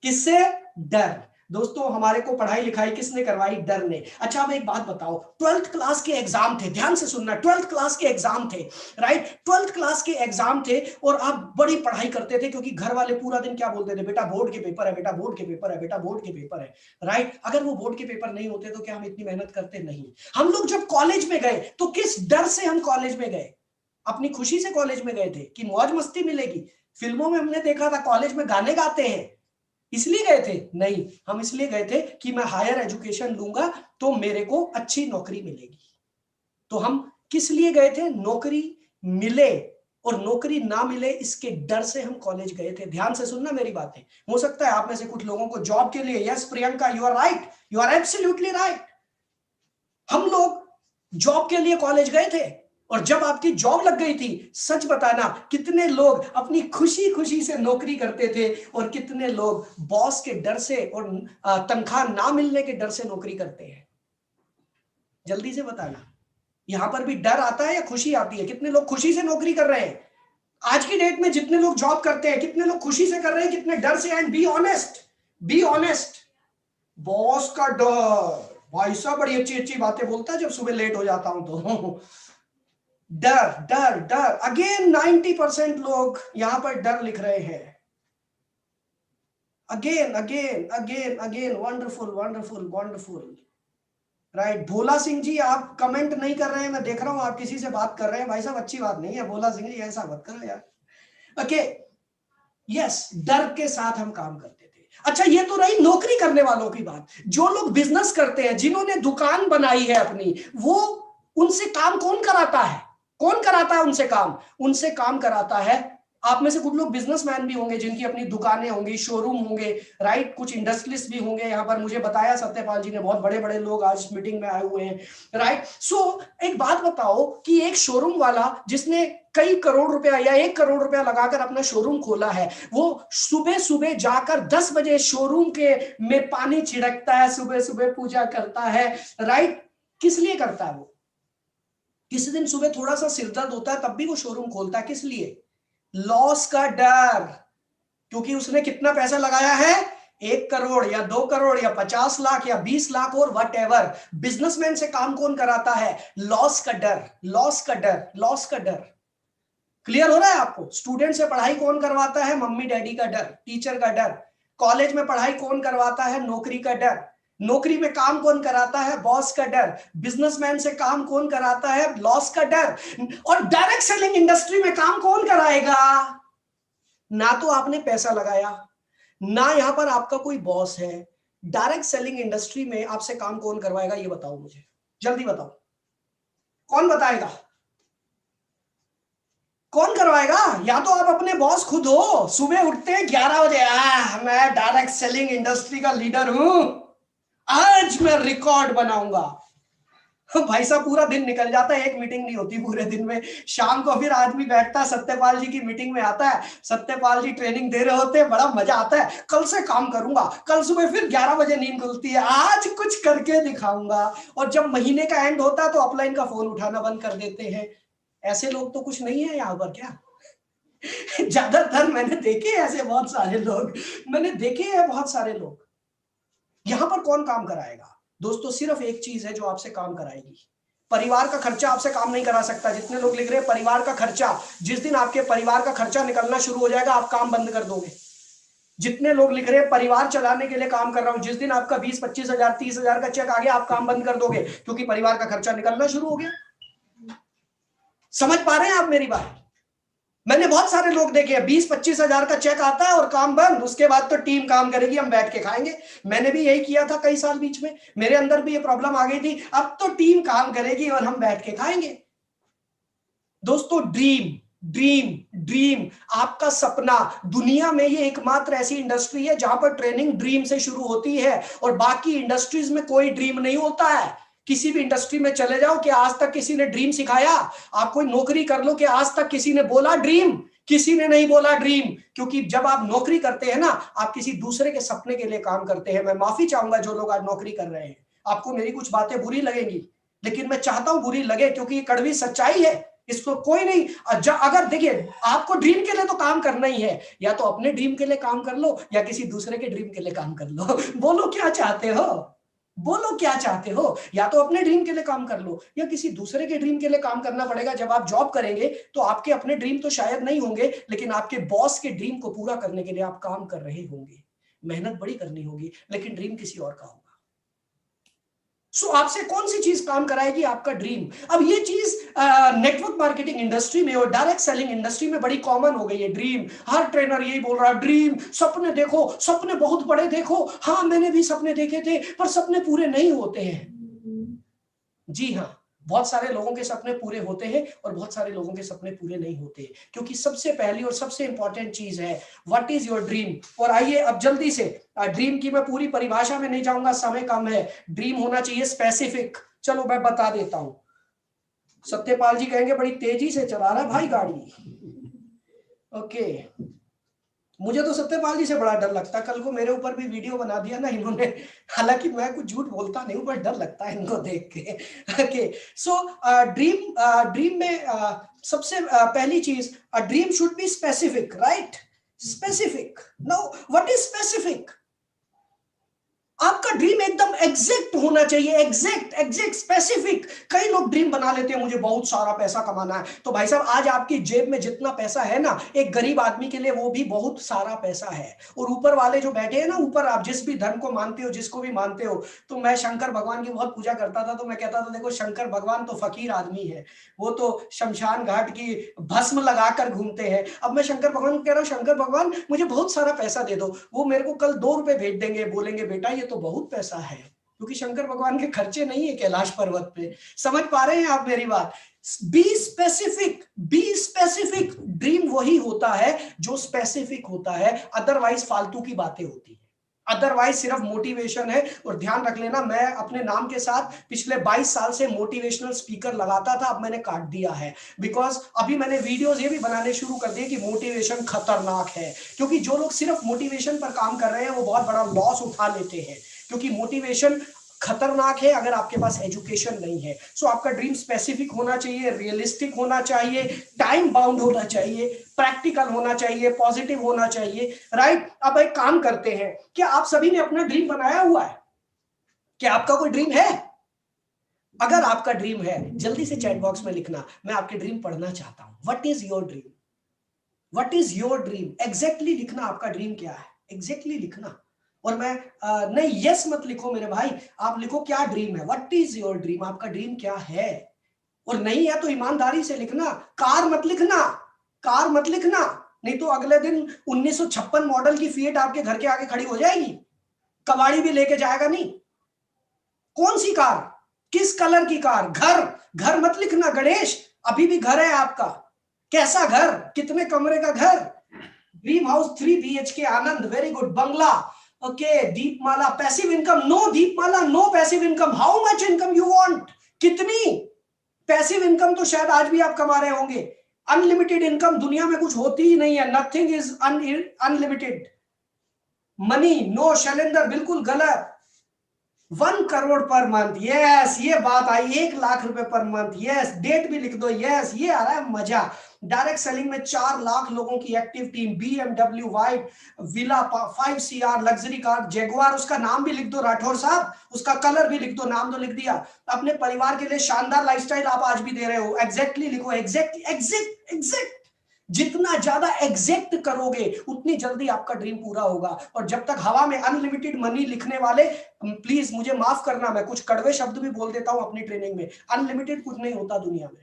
किससे? डर। दोस्तों हमारे को पढ़ाई लिखाई किसने करवाई? डर ने। अच्छा अब एक बात बताओ, 12th क्लास के एग्जाम थे, ध्यान से सुनना, 12th क्लास के एग्जाम थे, राइट? 12th क्लास के एग्जाम थे और आप बड़ी पढ़ाई करते थे क्योंकि घर वाले पूरा दिन क्या बोलते थे? बेटा बोर्ड के पेपर है, बेटा बोर्ड के पेपर है, बेटा बोर्ड के पेपर है, राइट? अगर वो बोर्ड के पेपर नहीं होते तो क्या हम इतनी मेहनत करते? नहीं। हम लोग जब कॉलेज में गए तो किस डर से हम कॉलेज में गए? अपनी खुशी से कॉलेज में गए थे कि मौज मस्ती मिलेगी? फिल्मों में हमने देखा था कॉलेज में गाने गाते हैं, इसलिए गए थे? नहीं, हम इसलिए गए थे कि मैं हायर एजुकेशन लूंगा तो मेरे को अच्छी नौकरी मिलेगी। तो हम किस लिए गए थे? नौकरी मिले और नौकरी ना मिले इसके डर से हम कॉलेज गए थे। ध्यान से सुनना मेरी बातें। हो सकता है आप में से कुछ लोगों को जॉब के लिए, yes Priyanka you are right, you are absolutely right, हम लोग जॉब के लिए कॉलेज गए थे और जब आपकी जॉब लग गई थी, सच बताना कितने लोग अपनी खुशी खुशी से नौकरी करते थे और कितने लोग बॉस के डर से और तनख्वाह ना मिलने के डर से नौकरी करते हैं? जल्दी से बताना, यहां पर भी डर आता है या खुशी आती है? कितने लोग खुशी से नौकरी कर रहे हैं आज की डेट में? जितने लोग जॉब करते हैं कितने लोग खुशी से कर रहे हैं, कितने डर से? And be honest, be honest. Boss का डर, भाई साहब बड़ी अच्छी अच्छी बातें बोलता है जब सुबह लेट हो जाता हूं तो डर डर डर। अगेन 90% लोग यहां पर डर लिख रहे हैं। Again again again again, wonderful wonderful wonderful, right? Bhola Singh ji आप कमेंट नहीं कर रहे हैं, मैं देख रहा हूं आप किसी से बात कर रहे हैं। भाई साहब अच्छी बात नहीं है भोला सिंह जी, ऐसा मत करो यार। ओके, यस, डर के साथ हम काम करते थे। अच्छा ये तो रही नौकरी करने वालों की बात। जो लोग बिजनेस करते हैं, जिन्होंने दुकान बनाई है अपनी, वो उनसे काम कौन कराता है? कौन कराता है उनसे काम? उनसे काम कराता है, आप में से कुछ लोग बिजनेसमैन भी होंगे जिनकी अपनी दुकानें होंगी, शोरूम होंगे, राइट? कुछ इंडस्ट्रीज भी होंगे। यहाँ पर मुझे बताया सत्यपाल जी ने, बहुत बड़े बड़े लोग आज मीटिंग में आए हुए हैं, राइट? सो एक बात बताओ कि एक शोरूम वाला जिसने कई करोड़ रुपया या 1 करोड़ रुपया लगाकर अपना शोरूम खोला है, वो सुबह सुबह जाकर 10 बजे शोरूम के में पानी छिड़कता है, सुबह सुबह पूजा करता है, राइट? किस लिए करता है वो? किसी दिन सुबह थोड़ा सा सिरदर्द होता है तब भी वो शोरूम खोलता है, किस लिए? लॉस का डर, क्योंकि उसने कितना पैसा लगाया है? 1 करोड़ या 2 करोड़ या 50 लाख या 20 लाख और वट एवर। बिजनेसमैन से काम कौन कराता है? लॉस का डर, लॉस का डर, लॉस का डर। क्लियर हो रहा है आपको? स्टूडेंट से पढ़ाई कौन करवाता है? मम्मी डैडी का डर, टीचर का डर। कॉलेज में पढ़ाई कौन करवाता है? नौकरी का डर। नौकरी में काम कौन कराता है? बॉस का डर। बिजनेसमैन से काम कौन कराता है? लॉस का डर। और डायरेक्ट सेलिंग इंडस्ट्री में काम कौन कराएगा? ना तो आपने पैसा लगाया, ना यहां पर आपका कोई बॉस है। डायरेक्ट सेलिंग इंडस्ट्री में आपसे काम कौन करवाएगा? ये बताओ मुझे, जल्दी बताओ, कौन बताएगा? कौन करवाएगा? या तो आप अपने बॉस खुद हो, सुबह उठते हैं 11 बजे, मैं डायरेक्ट सेलिंग इंडस्ट्री का लीडर हूं, आज मैं रिकॉर्ड बनाऊंगा। भाई साहब पूरा दिन निकल जाता है, एक मीटिंग नहीं होती पूरे दिन में। शाम को फिर आदमी बैठता है, सत्यपाल जी की मीटिंग में आता है, सत्यपाल जी ट्रेनिंग दे रहे होते हैं, बड़ा मजा आता है, कल से काम करूंगा। कल सुबह फिर 11 बजे नींद खुलती है, आज कुछ करके दिखाऊंगा। और जब महीने का एंड होता है तो अपलाइन का फोन उठाना बंद कर देते हैं। ऐसे लोग तो कुछ नहीं है यहाँ पर क्या? ज्यादातर मैंने देखे ऐसे बहुत सारे लोग, मैंने देखे हैं बहुत सारे लोग। यहां पर कौन काम कराएगा? दोस्तों सिर्फ एक चीज है जो आपसे काम कराएगी, परिवार का खर्चा आपसे काम नहीं करा सकता। जितने लोग लिख रहे हैं परिवार का खर्चा, जिस दिन आपके परिवार का खर्चा निकलना शुरू हो जाएगा आप काम बंद कर दोगे। जितने लोग लिख रहे हैं परिवार चलाने के लिए काम कर रहा हूं, जिस दिन आपका 20-25 हजार 30 हजार का चेक आ गया आप काम बंद कर दोगे, क्योंकि परिवार का खर्चा निकलना शुरू हो गया। समझ पा रहे हैं आप मेरी बात? मैंने बहुत सारे लोग देखे हैं, 20-25 हजार का चेक आता है और काम बंद, उसके बाद तो टीम काम करेगी, हम बैठ के खाएंगे। मैंने भी यही किया था कई साल बीच में, मेरे अंदर भी ये प्रॉब्लम आ गई थी, अब तो टीम काम करेगी और हम बैठ के खाएंगे। दोस्तों ड्रीम ड्रीम ड्रीम, आपका सपना, दुनिया में ये एकमात्र ऐसी इंडस्ट्री है जहां पर ट्रेनिंग ड्रीम से शुरू होती है और बाकी इंडस्ट्रीज में कोई ड्रीम नहीं होता है। किसी भी इंडस्ट्री में चले जाओ कि आज तक किसी ने ड्रीम सिखाया? आप कोई नौकरी कर लो कि आज तक किसी ने बोला ड्रीम? किसी ने नहीं बोला ड्रीम, क्योंकि जब आप नौकरी करते हैं ना, आप किसी दूसरे के सपने के लिए काम करते हैं। मैं माफी चाहूंगा जो लोग आज नौकरी कर रहे हैं, आपको मेरी कुछ बातें बुरी लगेंगी, लेकिन मैं चाहता हूं बुरी लगे, क्योंकि ये कड़वी सच्चाई है। इसको कोई नहीं। अगर देखिए आपको ड्रीम के लिए तो काम करना ही है, या तो अपने ड्रीम के लिए काम कर लो या किसी दूसरे के ड्रीम के लिए काम कर लो। बोलो क्या चाहते हो, बोलो क्या चाहते हो, या तो अपने ड्रीम के लिए काम कर लो या किसी दूसरे के ड्रीम के लिए काम करना पड़ेगा। जब आप जॉब करेंगे तो आपके अपने ड्रीम तो शायद नहीं होंगे, लेकिन आपके बॉस के ड्रीम को पूरा करने के लिए आप काम कर रहे होंगे। मेहनत बड़ी करनी होगी, लेकिन ड्रीम किसी और का होगा। सो आपसे कौन सी चीज काम कराएगी? आपका ड्रीम। अब ये चीज नेटवर्क मार्केटिंग इंडस्ट्री में और डायरेक्ट सेलिंग इंडस्ट्री में बड़ी कॉमन हो गई है। ड्रीम, हर ट्रेनर यही बोल रहा है, ड्रीम, सपने देखो, सपने बहुत बड़े देखो। हाँ, मैंने भी सपने देखे थे, पर सपने पूरे नहीं होते हैं। जी हाँ, बहुत सारे लोगों के सपने पूरे होते हैं और बहुत सारे लोगों के सपने पूरे नहीं होते, क्योंकि सबसे पहली और सबसे इंपॉर्टेंट चीज है व्हाट इज योर ड्रीम। और आइए अब जल्दी से, ड्रीम की मैं पूरी परिभाषा में नहीं जाऊंगा, समय कम है। ड्रीम होना चाहिए स्पेसिफिक। चलो मैं बता देता हूं। सत्यपाल जी कहेंगे बड़ी तेजी से चला रहा भाई गाड़ी। ओके, मुझे तो सत्यपाल जी से बड़ा डर लगता है। कल को मेरे ऊपर भी वीडियो बना दिया ना इन्होंने, हालांकि मैं कुछ झूठ बोलता नहीं हूं, पर डर लगता है इनको देख के। ओके, सो ड्रीम में सबसे पहली चीज, dream should be specific, right? Specific. Now what is specific? आपका ड्रीम एकदम एग्जैक्ट होना चाहिए, एग्जैक्ट स्पेसिफिक। कई लोग ड्रीम बना लेते हैं मुझे बहुत सारा पैसा कमाना है, तो भाई साहब आज आपकी जेब में जितना पैसा है ना, एक गरीब आदमी के लिए वो भी बहुत सारा पैसा है। और ऊपर वाले जो बैठे हैं ना ऊपर, आप जिस भी धन को मानते हो, जिसको भी मानते हो, तो मैं शंकर भगवान की बहुत पूजा करता था, तो मैं कहता था देखो शंकर भगवान तो फकीर आदमी है, वो तो शमशान घाट की भस्म लगाकर घूमते हैं। अब मैं शंकर भगवान को कह रहा हूँ, शंकर भगवान मुझे बहुत सारा पैसा दे दो, वो मेरे को कल 2 रुपए भेज देंगे, बोलेंगे बेटा ये तो बहुत पैसा है, क्योंकि शंकर भगवान के खर्चे नहीं है कैलाश पर्वत पे। समझ पा रहे हैं आप मेरी बात? B specific, be specific. Dream वही होता है जो स्पेसिफिक होता है, अदरवाइज फालतू की बातें होती है, अदरवाइज सिर्फ मोटिवेशन है। और ध्यान रख लेना, मैं अपने नाम के साथ पिछले 22 साल से मोटिवेशनल स्पीकर लगाता था, अब मैंने काट दिया है, बिकॉज अभी मैंने वीडियोस ये भी बनाने शुरू कर दिए कि मोटिवेशन खतरनाक है। क्योंकि जो लोग सिर्फ मोटिवेशन पर काम कर रहे हैं वो बहुत बड़ा लॉस उठा लेते हैं, क्योंकि मोटिवेशन खतरनाक है अगर आपके पास एजुकेशन नहीं है। सो आपका ड्रीम स्पेसिफिक होना चाहिए, रियलिस्टिक होना चाहिए, टाइम बाउंड होना चाहिए, प्रैक्टिकल होना चाहिए, पॉजिटिव होना चाहिए, राइट? अब एक काम करते हैं, क्या आप सभी ने अपना ड्रीम बनाया हुआ है? क्या आपका कोई ड्रीम है? अगर आपका ड्रीम है जल्दी से चैट बॉक्स में लिखना, मैं आपके ड्रीम पढ़ना चाहता हूं। What is your dream? What is your dream? Exactly लिखना, आपका ड्रीम क्या है, एग्जैक्टली लिखना। और मैं नहीं यस मत लिखो मेरे भाई, आप लिखो क्या ड्रीम है, व्हाट इज योर ड्रीम, आपका ड्रीम क्या है। और नहीं है तो ईमानदारी से लिखना, कार मत लिखना, कार मत लिखना, नहीं तो अगले दिन 1956 मॉडल की फिएट आपके घर के आगे खड़ी हो जाएगी, कबाड़ी भी लेके जाएगा नहीं। कौन सी कार, किस कलर की कार? घर, घर मत लिखना गणेश, अभी भी घर है आपका। कैसा घर, कितने कमरे का घर? Dream house 3 BHK Anand, very good. बंगला, okay. Deepmala, passive income, no Deepmala, no passive income. How much income you want? कितनी पैसिव इनकम तो शायद आज भी आप कमा रहे होंगे। अनलिमिटेड इनकम दुनिया में कुछ होती ही नहीं है, nothing is unlimited. Money, no Shailendra, बिल्कुल गलत। 1 करोड़ पर मंथ, यस, ये बात आई। 1 लाख रुपए पर मंथ, यस। डेट भी लिख दो, यस, ये आ रहा है मजा। डायरेक्ट सेलिंग में 4 लाख लोगों की active team, BMW white villa, 5 CR luxury car, Jaguar, उसका नाम भी लिख दो राठौर साहब, उसका कलर भी लिख दो, नाम तो लिख दिया। अपने परिवार के लिए शानदार लाइफस्टाइल आप आज भी दे रहे हो, एग्जैक्टली लिखो, एग्जैक्ट एग्जैक्ट एग्जैक्ट। जितना ज्यादा एग्जैक्ट करोगे उतनी जल्दी आपका ड्रीम पूरा होगा। और जब तक हवा में अनलिमिटेड मनी लिखने वाले, प्लीज मुझे माफ करना, मैं कुछ कड़वे शब्द भी बोल देता हूं अपनी ट्रेनिंग में, अनलिमिटेड कुछ नहीं होता दुनिया में,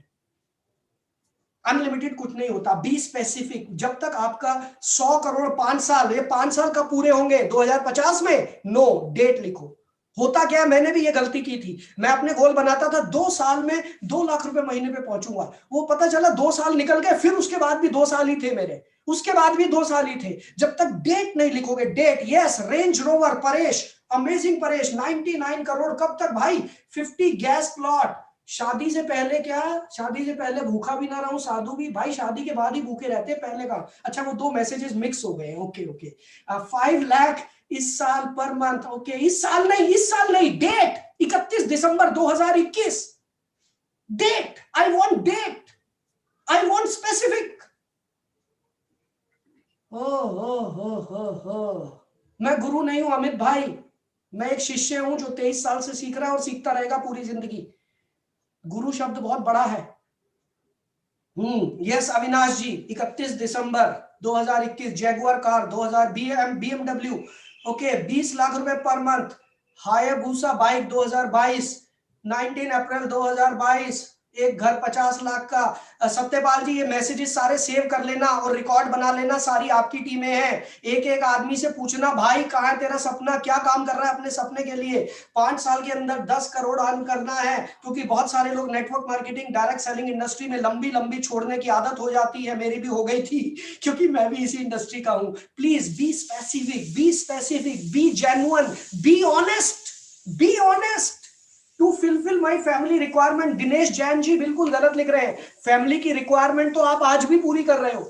अनलिमिटेड कुछ नहीं होता। Be specific. जब तक आपका 100 करोड़ 5 साल, ये 5 साल कब पूरे होंगे? 2050 में? नो, डेट लिखो। होता क्या है, मैंने भी ये गलती की थी, मैं अपने गोल बनाता था 2 साल में 2 लाख रुपए महीने पे पहुंचूंगा, वो पता चला 2 साल निकल गए, फिर उसके बाद भी 2 साल ही थे मेरे, उसके बाद भी 2 साल ही थे। जब तक डेट नहीं लिखोगे, date, yes, Range Rover Paresh, amazing Paresh, 99 crore कब तक भाई? 50 गैस प्लॉट। शादी से पहले क्या, शादी से पहले भूखा भी ना रहूं, साधु भी, भाई शादी के बाद ही भूखे रहते हैं, पहले का। अच्छा वो 2 मैसेजेस मिक्स हो गए, ओके ओके। 5 लाख इस साल पर मंथ, ओके, इस साल नहीं, डेट 31 दिसंबर 2021, date, I want date. I want specific. हो, मैं गुरु नहीं हूं अमित भाई, मैं एक शिष्य हूं जो 23 साल से सीख रहा है और सीखता रहेगा पूरी जिंदगी। गुरु शब्द बहुत बड़ा है। यस अविनाश जी, 31 दिसंबर 2021 Jaguar car 2000 BMW, okay 20 lakh रुपए पर मंथ। हायाबुसा बाइक 2022, 19 अप्रैल 2022, एक घर 50 लाख का। सत्यपाल जी ये मैसेजेस सारे सेव कर लेना और रिकॉर्ड बना लेना, सारी आपकी टीमें हैं। एक एक आदमी से पूछना भाई कहां है तेरा सपना, क्या काम कर रहा है अपने सपने के लिए। 5 साल के अंदर 10 करोड़ अर्न करना है, क्योंकि बहुत सारे लोग network marketing direct selling industry में लंबी लंबी छोड़ने की आदत हो जाती है, मेरी भी हो गई थी क्योंकि मैं भी इसी इंडस्ट्री का हूं। Please be specific, be specific, be genuine, be honest, be honest to fulfil my family requirement. Dinesh Jain ji बिल्कुल गलत लिख रहे हैं, फैमिली की रिक्वायरमेंट तो आप आज भी पूरी कर रहे हो,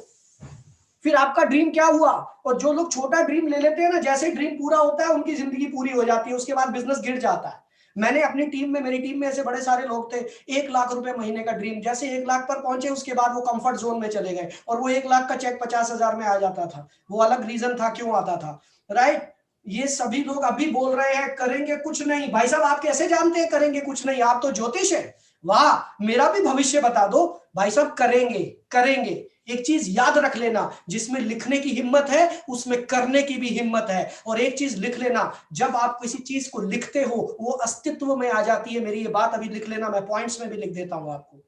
फिर आपका ड्रीम क्या हुआ। और जो लोग छोटा ड्रीम ले लेते हैं ना, जैसे ड्रीम पूरा होता है उनकी जिंदगी पूरी हो जाती है, उसके बाद बिजनेस गिर जाता है। मैंने अपनी टीम में, मेरी टीम में ऐसे बड़े सारे लोग थे, 1 लाख रुपए महीने का ड्रीम, जैसे 1 लाख पर पहुंचे उसके बाद वो कंफर्ट जोन में चले गए और वो 1 लाख का चेक 50,000 में आ जाता था। वो अलग रीजन था क्यों आता था, राइट। ये सभी लोग अभी बोल रहे हैं करेंगे कुछ नहीं। भाई साहब आप कैसे जानते हैं करेंगे कुछ नहीं, आप तो ज्योतिष है। वाह, मेरा भी भविष्य बता दो। भाई साहब करेंगे, करेंगे। एक चीज याद रख लेना, जिसमें लिखने की हिम्मत है उसमें करने की भी हिम्मत है। और एक चीज लिख लेना, जब आप किसी चीज को लिखते हो वो अस्तित्व में आ जाती है। मेरी ये बात अभी लिख लेना, मैं पॉइंट्स में भी लिख देता हूं आपको,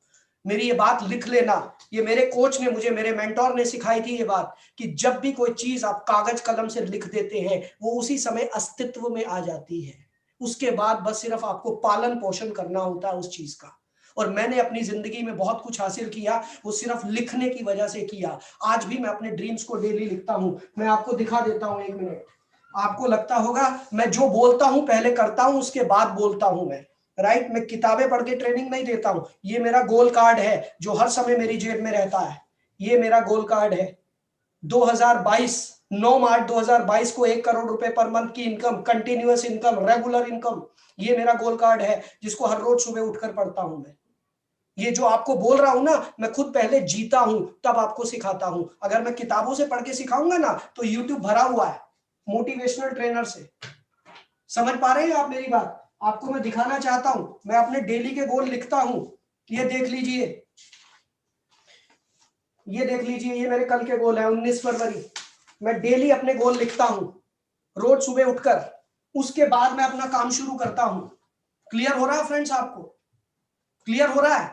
मेरी ये बात लिख लेना। ये मेरे कोच ने मुझे, मेरे मेंटोर ने सिखाई थी ये बात, कि जब भी कोई चीज आप कागज कलम से लिख देते हैं वो उसी समय अस्तित्व में आ जाती है। उसके बाद बस सिर्फ आपको पालन पोषण करना होता है उस चीज का। और मैंने अपनी जिंदगी में बहुत कुछ हासिल किया, वो सिर्फ लिखने की वजह से किया। आज भी मैं अपने ड्रीम्स को डेली लिखता हूं। मैं आपको दिखा देता हूं, 1 मिनट। आपको लगता होगा मैं जो बोलता हूं पहले करता हूं उसके बाद बोलता हूं मैं, राइट। मैं किताबें पढ़ के ट्रेनिंग नहीं देता हूं। ये मेरा गोल कार्ड है जो हर समय मेरी जेब में रहता है। ये मेरा गोल कार्ड है। 2022 9 मार्च 2022 को 1 करोड़ रुपए पर मंथ की income, continuous income, regular income, ये मेरा गोल कार्ड है जिसको हर रोज सुबह उठकर पढ़ता हूं मैं। ये जो आपको बोल रहा हूं ना, मैं खुद पहले जीता हूं तब आपको सिखाता हूं। अगर मैं किताबों से पढ़ के सिखाऊंगा ना तो यूट्यूब भरा हुआ है मोटिवेशनल ट्रेनर से। समझ पा रहे हैं आप मेरी बात? आपको मैं दिखाना चाहता हूं, मैं अपने डेली के गोल लिखता हूं। ये देख लीजिए, ये देख लीजिए, ये मेरे कल के गोल है 19 फरवरी। मैं डेली अपने गोल लिखता हूं रोज सुबह उठकर, उसके बाद मैं अपना काम शुरू करता हूं। क्लियर हो रहा है फ्रेंड्स? आपको क्लियर हो रहा है?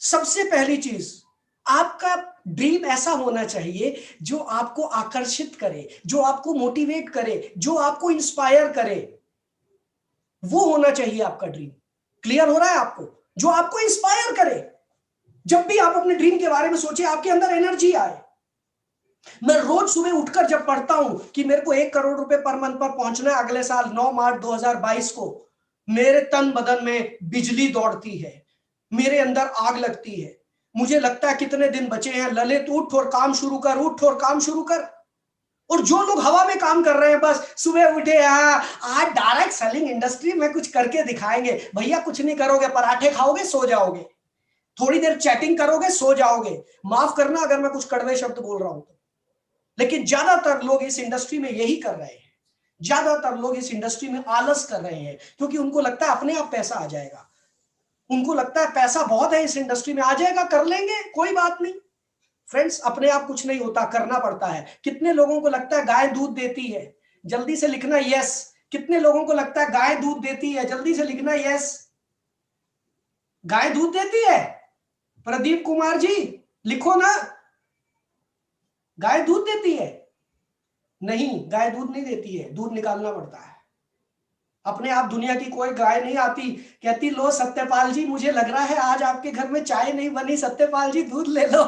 सबसे पहली चीज, आपका ड्रीम ऐसा होना चाहिए जो आपको आकर्षित करे, जो आपको मोटिवेट करे, जो आपको इंस्पायर करे। वो होना चाहिए आपका ड्रीम। क्लियर हो रहा है आपको? जो आपको इंस्पायर करे। जब भी आप अपने ड्रीम के बारे में सोचे आपके अंदर एनर्जी आए। मैं रोज सुबह उठकर जब पढ़ता हूं कि मेरे को 1 करोड़ रुपए पर मंथ पर पहुंचना है अगले साल 9 मार्च 2022 को, मेरे तन बदन में बिजली दौड़ती है, मेरे अंदर आग लगती है। मुझे लगता है कितने दिन बचे हैं, ललित उठ और काम शुरू कर, उठ और काम शुरू कर। और जो लोग हवा में काम कर रहे हैं, बस सुबह उठे आज डायरेक्ट सेलिंग इंडस्ट्री में कुछ करके दिखाएंगे। भैया कुछ नहीं करोगे, पराठे खाओगे, सो जाओगे, थोड़ी देर चैटिंग करोगे, सो जाओगे। माफ करना अगर मैं कुछ कड़वे शब्द बोल रहा हूं तो, लेकिन ज्यादातर लोग इस इंडस्ट्री में यही कर रहे हैं। ज्यादातर लोग इस इंडस्ट्री में आलस कर रहे हैं क्योंकि उनको लगता है अपने आप पैसा आ जाएगा। उनको लगता है पैसा बहुत है इस इंडस्ट्री में, आ जाएगा, कर लेंगे, कोई बात नहीं। फ्रेंड्स अपने आप कुछ नहीं होता, करना पड़ता है। कितने लोगों को लगता है गाय दूध देती है? जल्दी से लिखना यस। कितने लोगों को लगता है गाय दूध देती है? जल्दी से लिखना यस। गाय दूध देती है? प्रदीप कुमार जी लिखो ना, गाय दूध देती है? नहीं, गाय दूध नहीं देती है, दूध निकालना पड़ता है। अपने आप दुनिया की कोई गाय नहीं आती कहती लो सत्यपाल जी मुझे लग रहा है आज आपके घर में चाय नहीं बनी, सत्यपाल जी दूध ले लो।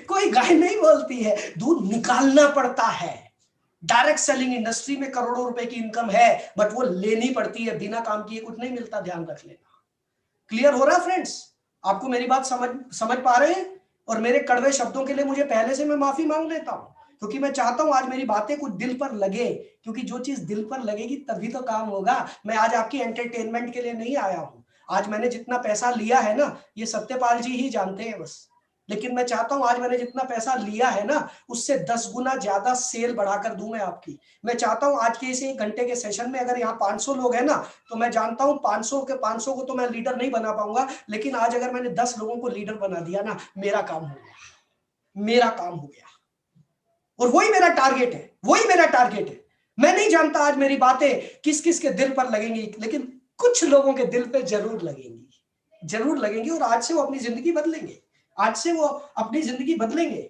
कोई गाय नहीं बोलती है, दूध निकालना पड़ता है। डायरेक्ट सेलिंग इंडस्ट्री में करोड़ों रुपए की इनकम है, बट वो लेनी पड़ती है, बिना काम किए कुछ नहीं मिलता, ध्यान रख लेना। क्लियर हो रहा है फ्रेंड्स? आपको मेरी बात समझ पा रहे हैं? और मेरे कड़वे शब्दों के लिए मुझे पहले से मैं माफी मांग लेता हूं, क्योंकि मैं चाहता हूं आज मेरी बातें कुछ दिल पर लगे, क्योंकि जो चीज दिल पर लगेगी तभी तो काम होगा। मैं आज आपकी एंटरटेनमेंट के लिए नहीं आया हूं। आज मैंने जितना पैसा लिया है ना, ये सत्यपाल जी ही जानते हैं बस। लेकिन मैं चाहता हूं आज मैंने जितना पैसा लिया है ना, उससे 10 गुना ज्यादा सेल बढ़ाकर दूं मैं आपकी। मैं चाहता हूं आज के इस 1 घंटे के सेशन में अगर यहाँ 500 लोग हैं ना, तो मैं जानता हूं 500 को तो मैं लीडर नहीं बना पाऊंगा, लेकिन आज अगर मैंने 10 लोगों को लीडर बना दिया ना, मेरा काम हो गया, मेरा काम हो गया। और वही मेरा टारगेट है, वही मेरा टारगेट है। मैं नहीं जानता आज मेरी बातें किस किस के दिल पर लगेंगी, लेकिन कुछ लोगों के दिल पे जरूर लगेंगी, जरूर लगेंगी। और आज से वो अपनी जिंदगी बदलेंगे, आज से वो अपनी जिंदगी बदलेंगे।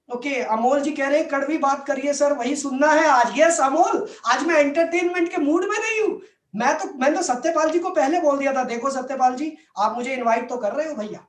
ओके, अमोल जी कह रहे हैं कड़वी बात करिए सर, वही सुनना है आज। यस अमोल, आज मैं एंटरटेनमेंट के मूड में नहीं हूं। मैंने तो सत्यपाल जी को पहले बोल दिया था, देखो सत्यपाल जी आप मुझे इनवाइट तो कर रहे हो भैया,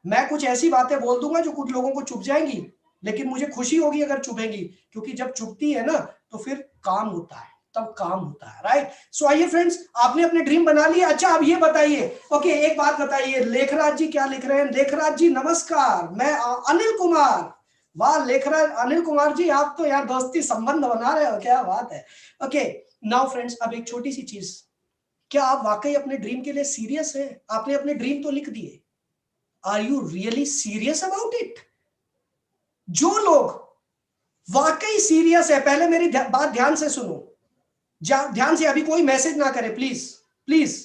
मैं कुछ ऐसी बातें बोल दूंगा जो कुछ लोगों को चुभ जाएंगी, लेकिन मुझे खुशी होगी अगर चुभेंगी, क्योंकि जब चुभती है ना तो फिर काम होता है, तब काम होता है, राइट। सो आइए फ्रेंड्स, आपने अपने ड्रीम बना लिया। अच्छा अब ये बताइए, ओके एक बात बताइए, लेखराज जी क्या लिख रहे हैं? लेखराज जी नमस्कार, मैं अनिल कुमार। वाह लेखराज, अनिल कुमार जी आप तो यार दोस्ती संबंध बना रहे हो, क्या बात है। ओके नाउ फ्रेंड्स, अब एक छोटी सी चीज, क्या आप वाकई अपने ड्रीम के लिए सीरियस है? आपने अपने ड्रीम तो लिख दिए, are you really serious about it? जो लोग वाकई सीरियस है, पहले मेरी बात ध्यान से सुनो, ध्यान से, अभी कोई मैसेज ना करे प्लीज, प्लीज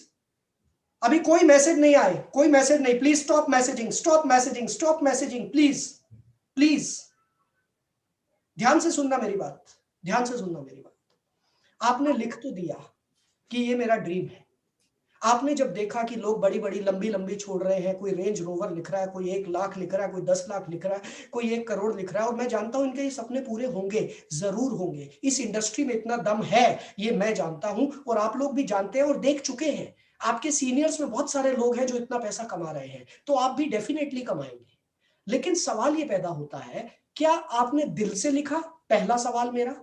अभी कोई मैसेज नहीं आए, कोई मैसेज नहीं, please stop messaging, stop messaging, stop messaging, please please. ध्यान से सुनना मेरी बात, ध्यान से सुनना मेरी बात। आपने लिख तो दिया कि ये मेरा ड्रीम है, आपने जब देखा कि लोग बड़ी बड़ी लंबी लंबी छोड़ रहे हैं, कोई रेंज रोवर लिख रहा है, कोई 1 लाख लिख रहा है, कोई 10 लाख लिख रहा है, कोई 1 करोड़ लिख रहा है, और मैं जानता हूं इनके ये सपने पूरे होंगे, जरूर होंगे, इस इंडस्ट्री में इतना दम है, ये मैं जानता हूं और आप लोग भी जानते हैं और देख चुके हैं। आपके सीनियर्स में बहुत सारे लोग हैं जो इतना पैसा कमा रहे हैं, तो आप भी डेफिनेटली कमाएंगे। लेकिन सवाल ये पैदा होता है, क्या आपने दिल से लिखा? पहला सवाल मेरा।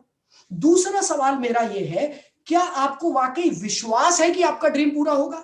दूसरा सवाल मेरा ये है, क्या आपको वाकई विश्वास है कि आपका ड्रीम पूरा होगा?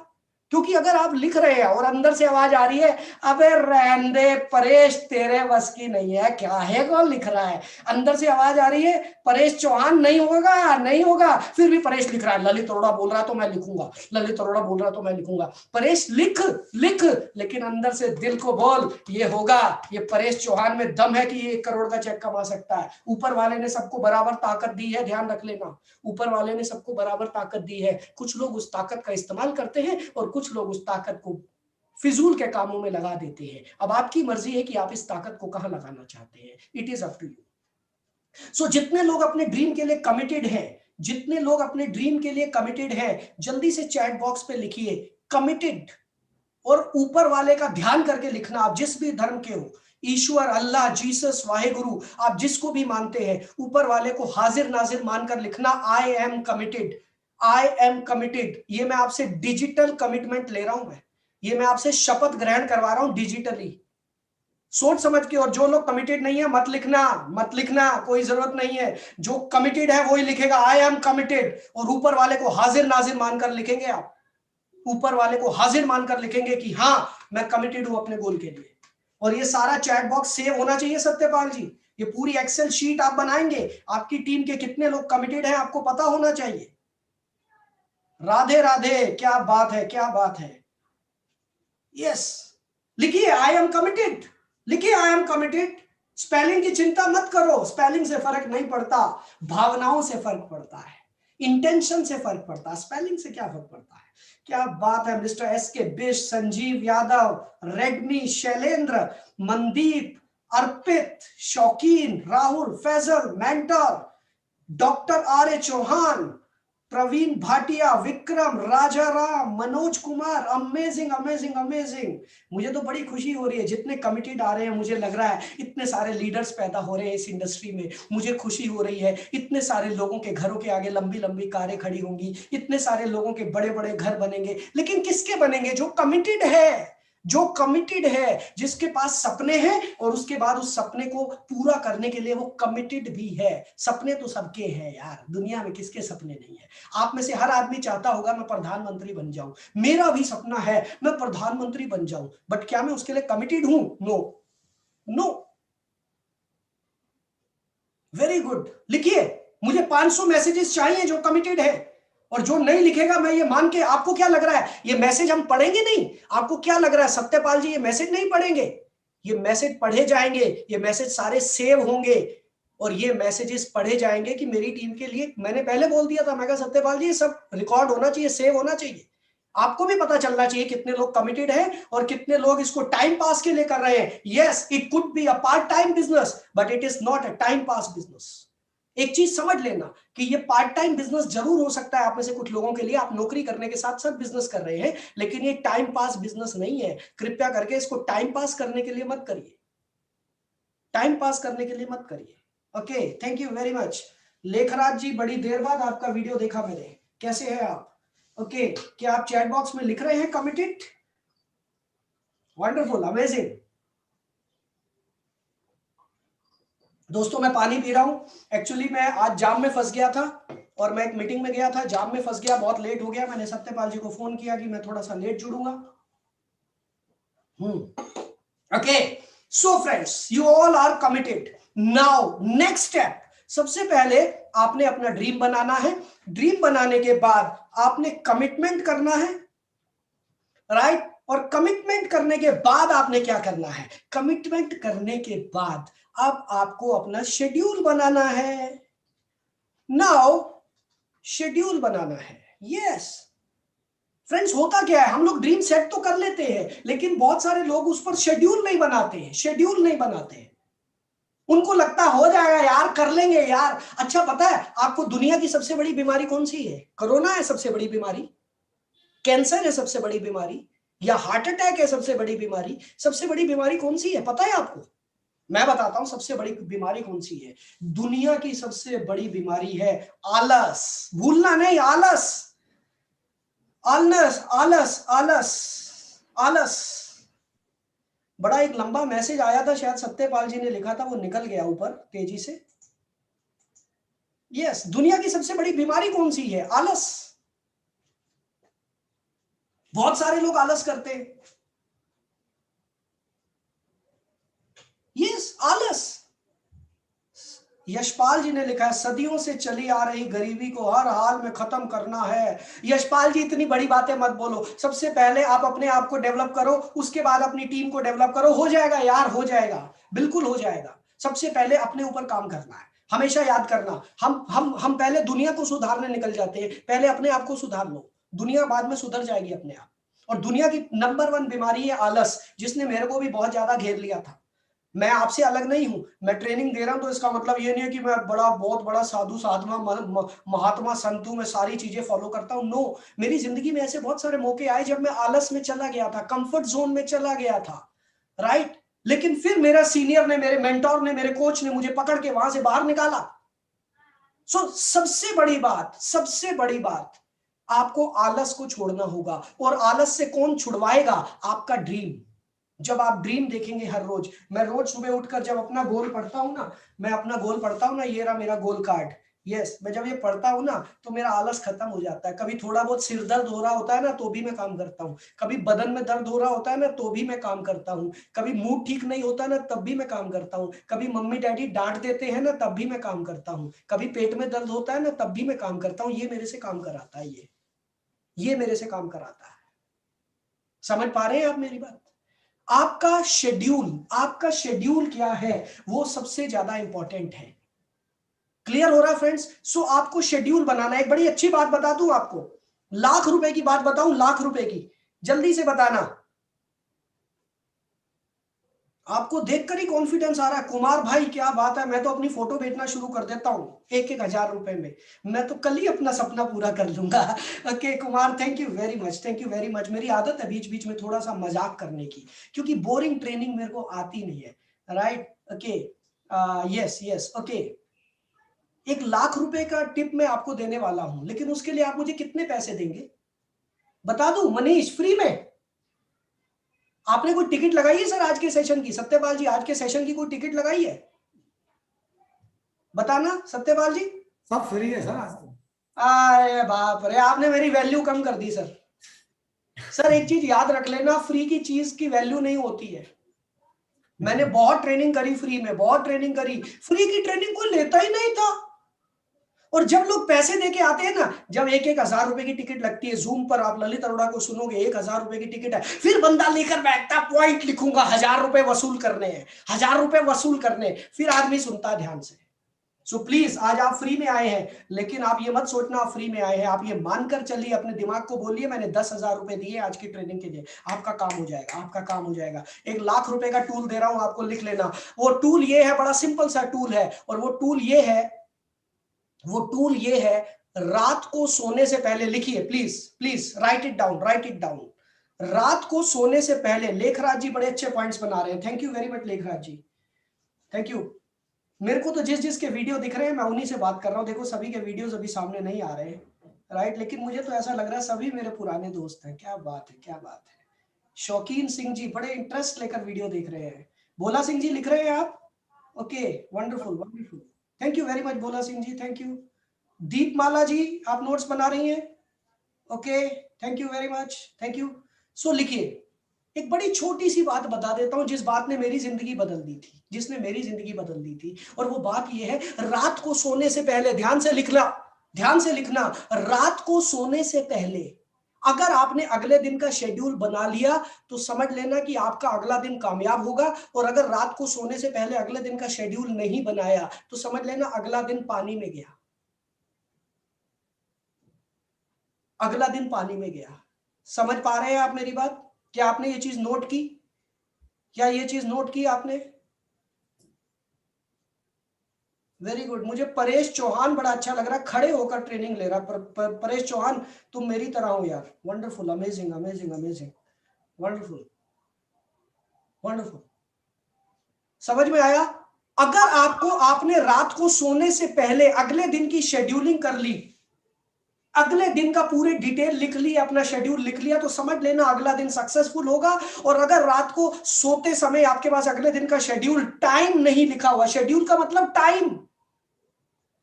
क्योंकि अगर आप लिख रहे हैं और अंदर से आवाज आ रही है, अबे रहने दे परेश, तेरे बस की नहीं है, क्या है कौन लिख रहा है, अंदर से आवाज आ रही है परेश चौहान नहीं होगा, नहीं होगा, फिर भी परेश लिख रहा है, ललित अरोड़ा बोल रहा है तो मैं लिखूंगा, ललित अरोड़ा बोल रहा है तो मैं लिखूंगा, परेश लिख लिख, लेकिन अंदर से दिल को बोल ये होगा, ये परेश चौहान में दम है कि ये 1 करोड़ का चेक कमा सकता है। ऊपर वाले ने सबको बराबर ताकत दी है, ध्यान रख लेना, ऊपर वाले ने सबको बराबर ताकत दी है। कुछ लोग उस ताकत का इस्तेमाल करते हैं और कुछ लोग उस ताकत को फिजूल के कामों में लगा देते हैं। अब आपकी मर्जी है कि आप इस ताकत को कहां लगाना चाहते हैं, it is up to you. So जितने लोग अपने ड्रीम के लिए कमिटेड हैं, जितने लोग अपने ड्रीम के लिए कमिटेड हैं, जल्दी से चैट बॉक्स पे लिखिए कमिटेड, और ऊपर वाले का ध्यान करके लिखना, आप जिस भी धर्म के हो, ईश्वर, अल्लाह, जीसस, वाहेगुरु, आप जिसको भी मानते हैं, ऊपर वाले को हाजिर नाजिर मानकर लिखना, I am committed, I am committed. ये मैं आपसे डिजिटल कमिटमेंट ले रहा हूं, ये मैं आपसे शपथ ग्रहण करवा रहा हूं डिजिटली, सोच समझ के। और जो लोग कमिटेड नहीं है मत लिखना, मत लिखना, कोई जरूरत नहीं है, जो कमिटेड है वही लिखेगा आई एम कमिटेड, और ऊपर वाले को हाजिर नाजिर मानकर लिखेंगे आप, ऊपर वाले को हाजिर मानकर लिखेंगे कि हाँ मैं कमिटेड हूं अपने गोल के लिए। और ये सारा चैट बॉक्स सेव होना चाहिए सत्यपाल जी, ये पूरी एक्सेल शीट आप बनाएंगे, आपकी टीम के कितने लोग कमिटेड हैं आपको पता होना चाहिए। राधे राधे, क्या बात है, क्या बात है। यस, लिखिए आई एम कमिटेड, लिखिए आई एम कमिटेड। स्पेलिंग की चिंता मत करो, स्पेलिंग से फर्क नहीं पड़ता, भावनाओं से फर्क पड़ता है, इंटेंशन से फर्क पड़ता है, स्पेलिंग से क्या फर्क पड़ता है। क्या बात है mister S K Bish, Sanjeev Yadav, Redmi, Shailendra, Mandeep, Arpit, Shaukeen, Rahul, Faizal, mentor, doctor R A Chauhan, Praveen Bhatia, Vikram, Raja Ram, Manoj Kumar, amazing amazing amazing. मुझे तो बड़ी खुशी हो रही है, जितने कमिटेड आ रहे हैं मुझे लग रहा है इतने सारे लीडर्स पैदा हो रहे हैं इस इंडस्ट्री में, मुझे खुशी हो रही है। इतने सारे लोगों के घरों के आगे लंबी लंबी कारें खड़ी होंगी, इतने सारे लोगों के बड़े बड़े घर बनेंगे, लेकिन किसके बनेंगे? जो कमिटेड है, जो कमिटेड है, जिसके पास सपने हैं और उसके बाद उस सपने को पूरा करने के लिए वो कमिटेड भी है। सपने तो सबके हैं यार, दुनिया में किसके सपने नहीं है। आप में से हर आदमी चाहता होगा मैं प्रधानमंत्री बन जाऊं, मेरा भी सपना है मैं प्रधानमंत्री बन जाऊं, बट क्या मैं उसके लिए कमिटेड हूं? No, no. वेरी गुड, लिखिए, मुझे 500 मैसेजेस चाहिए जो कमिटेड है, और जो नहीं लिखेगा मैं ये मान के, आपको क्या लग रहा है ये मैसेज हम पढ़ेंगे नहीं? आपको क्या लग रहा है सत्यपाल जी ये मैसेज नहीं पढ़ेंगे? ये मैसेज पढ़े जाएंगे, ये मैसेज सारे सेव होंगे और ये मैसेजेस पढ़े जाएंगे कि मेरी टीम के लिए, मैंने पहले बोल दिया था, मैं कहा सत्यपाल जी ये सब रिकॉर्ड होना चाहिए, सेव होना चाहिए, आपको भी पता चलना चाहिए कितने लोग कमिटेड हैं और कितने लोग इसको टाइम पास के लिए कर रहे हैं। Yes, it could be a part time business but it is not a time pass business. एक चीज समझ लेना कि ये पार्ट टाइम बिजनेस जरूर हो सकता है आप में से कुछ लोगों के लिए, आप नौकरी करने के साथ साथ बिजनेस कर रहे हैं, लेकिन ये टाइम पास बिजनेस नहीं है। कृपया करके इसको टाइम पास करने के लिए मत करिए, टाइम पास करने के लिए मत करिए। Okay, thank you very much Lekhraj ji, बड़ी देर बाद आपका वीडियो देखा मैंने, कैसे हैं आप? ओके, क्या आप चैट बॉक्स में लिख रहे हैं कमिटेड? Wonderful, amazing. दोस्तों मैं पानी पी रहा हूं, एक्चुअली मैं आज जाम में फंस गया था और मैं एक मीटिंग में गया था, जाम में फंस गया, बहुत लेट हो गया। मैंने सत्यपाल जी को फोन किया कि मैं थोड़ा सा लेट जुड़ूंगा। Okay, so friends, you all are committed. Now next step, सबसे पहले आपने अपना ड्रीम बनाना है। ड्रीम बनाने के बाद आपने कमिटमेंट करना है, राइट? और कमिटमेंट करने के बाद आपने क्या करना है? कमिटमेंट करने के बाद अब आपको अपना शेड्यूल बनाना है। नाउ शेड्यूल बनाना है। यस फ्रेंड्स, होता क्या है, हम लोग ड्रीम सेट तो कर लेते हैं लेकिन बहुत सारे लोग उस पर शेड्यूल नहीं बनाते हैं, शेड्यूल नहीं बनाते हैं। उनको लगता हो जाएगा यार, कर लेंगे यार। अच्छा पता है आपको दुनिया की सबसे बड़ी बीमारी कौन सी है? कोरोना है सबसे बड़ी बीमारी, कैंसर है सबसे बड़ी बीमारी, या हार्ट अटैक है सबसे बड़ी बीमारी? सबसे बड़ी बीमारी कौन सी है पता है आपको? मैं बताता हूं सबसे बड़ी बीमारी कौन सी है। दुनिया की सबसे बड़ी बीमारी है आलस। भूलना नहीं, आलस, आलस, आलस, आलस, आलस। बड़ा एक लंबा मैसेज आया था, शायद सत्यपाल जी ने लिखा था, वो निकल गया ऊपर तेजी से। यस, दुनिया की सबसे बड़ी बीमारी कौन सी है? आलस। बहुत सारे लोग आलस करते हैं। यस, आलस। यशपाल जी ने लिखा है, सदियों से चली आ रही गरीबी को हर हाल में खत्म करना है। यशपाल जी इतनी बड़ी बातें मत बोलो, सबसे पहले आप अपने आप को डेवलप करो, उसके बाद अपनी टीम को डेवलप करो। हो जाएगा यार, हो जाएगा, बिल्कुल हो जाएगा। सबसे पहले अपने ऊपर काम करना है। हमेशा याद करना, हम पहले दुनिया को सुधारने निकल जाते हैं, पहले अपने आप को सुधार लो, दुनिया बाद में सुधर जाएगी अपने आप। और दुनिया की नंबर 1 बीमारी है आलस, जिसने मेरे को भी बहुत ज्यादा घेर लिया था। मैं आपसे अलग नहीं हूं, मैं ट्रेनिंग दे रहा हूं तो इसका मतलब ये नहीं है कि मैं बहुत बड़ा साधु साधवा महात्मा संत हूं, मैं सारी चीजें फॉलो करता हूं। नो, मेरी जिंदगी में ऐसे बहुत सारे मौके आए जब मैं आलस में चला गया था, कंफर्ट जोन में चला गया था, राइट? लेकिन फिर मेरा सीनियर ने, मेरे मेंटोर ने, मेरे कोच ने मुझे पकड़ के वहां से बाहर निकाला। सो सबसे बड़ी बात, आपको आलस को छोड़ना होगा। और आलस से कौन छुड़वाएगा? आपका ड्रीम। जब आप ड्रीम देखेंगे हर रोज, मैं रोज सुबह उठकर जब अपना गोल पढ़ता हूं ना, मैं अपना गोल पढ़ता हूं ना, ये रहा मेरा गोल कार्ड। यस, मैं जब ये पढ़ता हूं ना तो मेरा आलस खत्म हो जाता है। कभी थोड़ा बहुत सिर दर्द हो रहा होता है ना तो भी मैं काम करता हूं, कभी बदन में दर्द हो रहा होता है ना तो भी मैं काम करता हूं, कभी मूड ठीक नहीं होता ना तब भी मैं काम करता हूं, कभी मम्मी डैडी डांट देते हैं ना तब भी मैं काम करता हूं, कभी पेट में दर्द होता है ना तब भी मैं काम करता हूं। ये मेरे से काम कराता है, ये मेरे से काम कराता है। समझ पा रहे हैं आप मेरी बात? आपका शेड्यूल क्या है वो सबसे ज्यादा इंपॉर्टेंट है। क्लियर हो रहा है फ्रेंड्स? सो आपको शेड्यूल बनाना है। एक बड़ी अच्छी बात बता दूं आपको, लाख रुपए की बात बताऊं, लाख रुपए की, जल्दी से बताना। आपको देखकर ही कॉन्फिडेंस आ रहा है, कुमार भाई क्या बात है, मैं तो अपनी फोटो बेचना शुरू कर देता हूं 1,000 रुपए में, मैं तो कल ही अपना सपना पूरा कर लूंगा। Okay Kumar, thank you very much, thank you very much. मेरी आदत है बीच बीच में थोड़ा सा मजाक करने की, क्योंकि बोरिंग ट्रेनिंग मेरे को आती नहीं है, right? Okay, yes yes, okay. 1,00,000 रुपए का टिप मैं आपको देने वाला हूं, लेकिन उसके लिए आप मुझे कितने पैसे देंगे बता दूं? मनीष, फ्री में। आपने कोई टिकट लगाई है सर आज के सेशन की? सत्यपाल जी आज के सेशन की कोई टिकट लगाई है? बताना सत्यपाल जी। सब फ्री है सर आज तो। अरे बाप रे, आपने मेरी वैल्यू कम कर दी सर। सर एक चीज याद रख लेना, फ्री की चीज की वैल्यू नहीं होती है। मैंने बहुत ट्रेनिंग करी फ्री में, बहुत ट्रेनिंग करी, फ्री की ट्रेनिंग कोई लेता ही नहीं था। और जब लोग पैसे देके आते हैं ना, जब 1,000 रुपए की टिकट लगती है, जूम पर आप ललित अरोड़ा को सुनोगे, 1,000 रुपए की टिकट है, फिर बंदा लेकर बैठता, पॉइंट लिखूंगा, 1,000 रुपए वसूल करने हैं, 1,000 रुपए वसूल करने, फिर आदमी सुनता है ध्यान से। सो प्लीज, आज आप फ्री में आए हैं, लेकिन आप ये मत सोचना आप फ्री में आए हैं, आप ये मानकर चलिए, अपने दिमाग को बोलिए मैंने 10,000 रुपए दिए आज की ट्रेनिंग के लिए, आपका काम हो जाएगा, आपका काम हो जाएगा। 1,00,000 रुपए का टूल दे रहा हूं आपको, लिख लेना। वो टूल ये है, बड़ा सिंपल सा टूल है, और वो टूल ये है, रात को सोने से पहले, लिखिए please please, write it down, right it down. रात को सोने से पहले, लेखराज जी बड़े अच्छे पॉइंट्स बना रहे हैं, thank you very much Lekhraj ji, thank you. मेरे को तो जिस के वीडियो दिख रहे हैं मैं उन्हीं से बात कर रहा हूं, देखो सभी के वीडियोस अभी सामने नहीं आ रहे हैं, राइट, लेकिन मुझे तो ऐसा लग रहा है सभी मेरे पुराने दोस्त हैं। क्या बात है, क्या बात है। शौकीन सिंह जी बड़े इंटरेस्ट लेकर वीडियो देख रहे हैं। भोला सिंह जी लिख रहे हैं आप, okay, wonderful wonderful, thank you very much Bhola Singh ji, thank you. Deepmala ji आप नोट्स बना रही हैं, okay, thank you very much, thank you. So लिखिए, एक बड़ी छोटी सी बात बता देता हूं, जिस बात ने मेरी जिंदगी बदल दी थी, जिसने मेरी जिंदगी बदल दी थी, और वो बात ये है, रात को सोने से पहले, ध्यान से लिखना, ध्यान से लिखना, रात को सोने से पहले अगर आपने अगले दिन का शेड्यूल बना लिया तो समझ लेना कि आपका अगला दिन कामयाब होगा, और अगर रात को सोने से पहले अगले दिन का शेड्यूल नहीं बनाया तो समझ लेना अगला दिन पानी में गया, अगला दिन पानी में गया। समझ पा रहे हैं आप मेरी बात? क्या आपने ये चीज नोट की? क्या ये चीज नोट की आपने? Very good. मुझे परेश चौहान बड़ा अच्छा लग रहा है, खड़े होकर ट्रेनिंग ले रहा है। परेश चौहान तुम मेरी तरह हो यार, wonderful, amazing amazing amazing, wonderful wonderful. समझ में आया? अगर आपने रात को सोने से पहले अगले दिन की शेड्यूलिंग कर ली, अगले दिन का पूरे डिटेल लिख ली, अपना शेड्यूल लिख लिया, तो समझ लेना अगला दिन सक्सेसफुल होगा। और अगर रात को सोते समय आपके पास अगले दिन का शेड्यूल, टाइम नहीं लिखा हुआ, शेड्यूल का मतलब टाइम,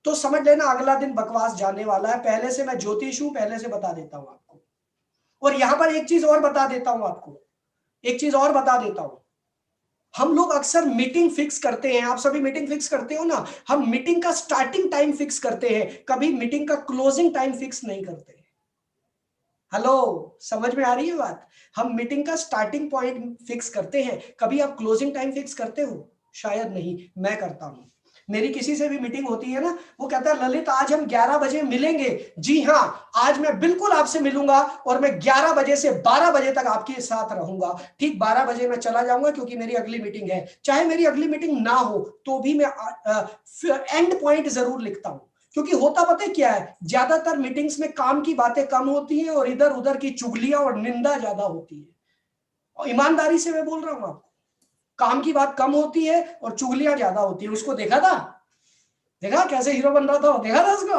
तो समझ लेना अगला दिन बकवास जाने वाला है। पहले से मैं ज्योतिष हूं, पहले से बता देता हूं आपको। और यहां पर एक चीज और बता देता हूं आपको, एक चीज और बता देता हूं, हम लोग अक्सर मीटिंग फिक्स करते हैं, आप सभी मीटिंग फिक्स करते हो ना, हम मीटिंग का स्टार्टिंग टाइम फिक्स करते हैं, कभी मीटिंग का क्लोजिंग टाइम फिक्स नहीं करते। हेलो, समझ में आ रही है बात? हम मीटिंग का स्टार्टिंग पॉइंट फिक्स करते हैं, कभी आप क्लोजिंग टाइम फिक्स करते हो? शायद नहीं, मैं करता हूं। मेरी किसी से भी मीटिंग होती है ना, वो कहता है ललित आज हम 11 बजे मिलेंगे। जी हाँ, आज मैं बिल्कुल आपसे मिलूंगा, और मैं 11 बजे से 12 बजे तक आपके साथ रहूंगा। ठीक 12 बजे मैं चला जाऊंगा क्योंकि मेरी अगली मीटिंग है। चाहे मेरी अगली मीटिंग ना हो तो भी मैं एंड पॉइंट जरूर लिखता हूं, क्योंकि होता पता है क्या है, ज्यादातर मीटिंग्स में काम की बातें कम होती हैं और इधर उधर की चुगलियां और निंदा ज्यादा होती है। और ईमानदारी से मैं बोल रहा हूं आपको, काम की बात कम होती है और चुगलियां ज्यादा होती है। उसको देखा था, देखा कैसे हीरो बन रहा था, देखा था उसको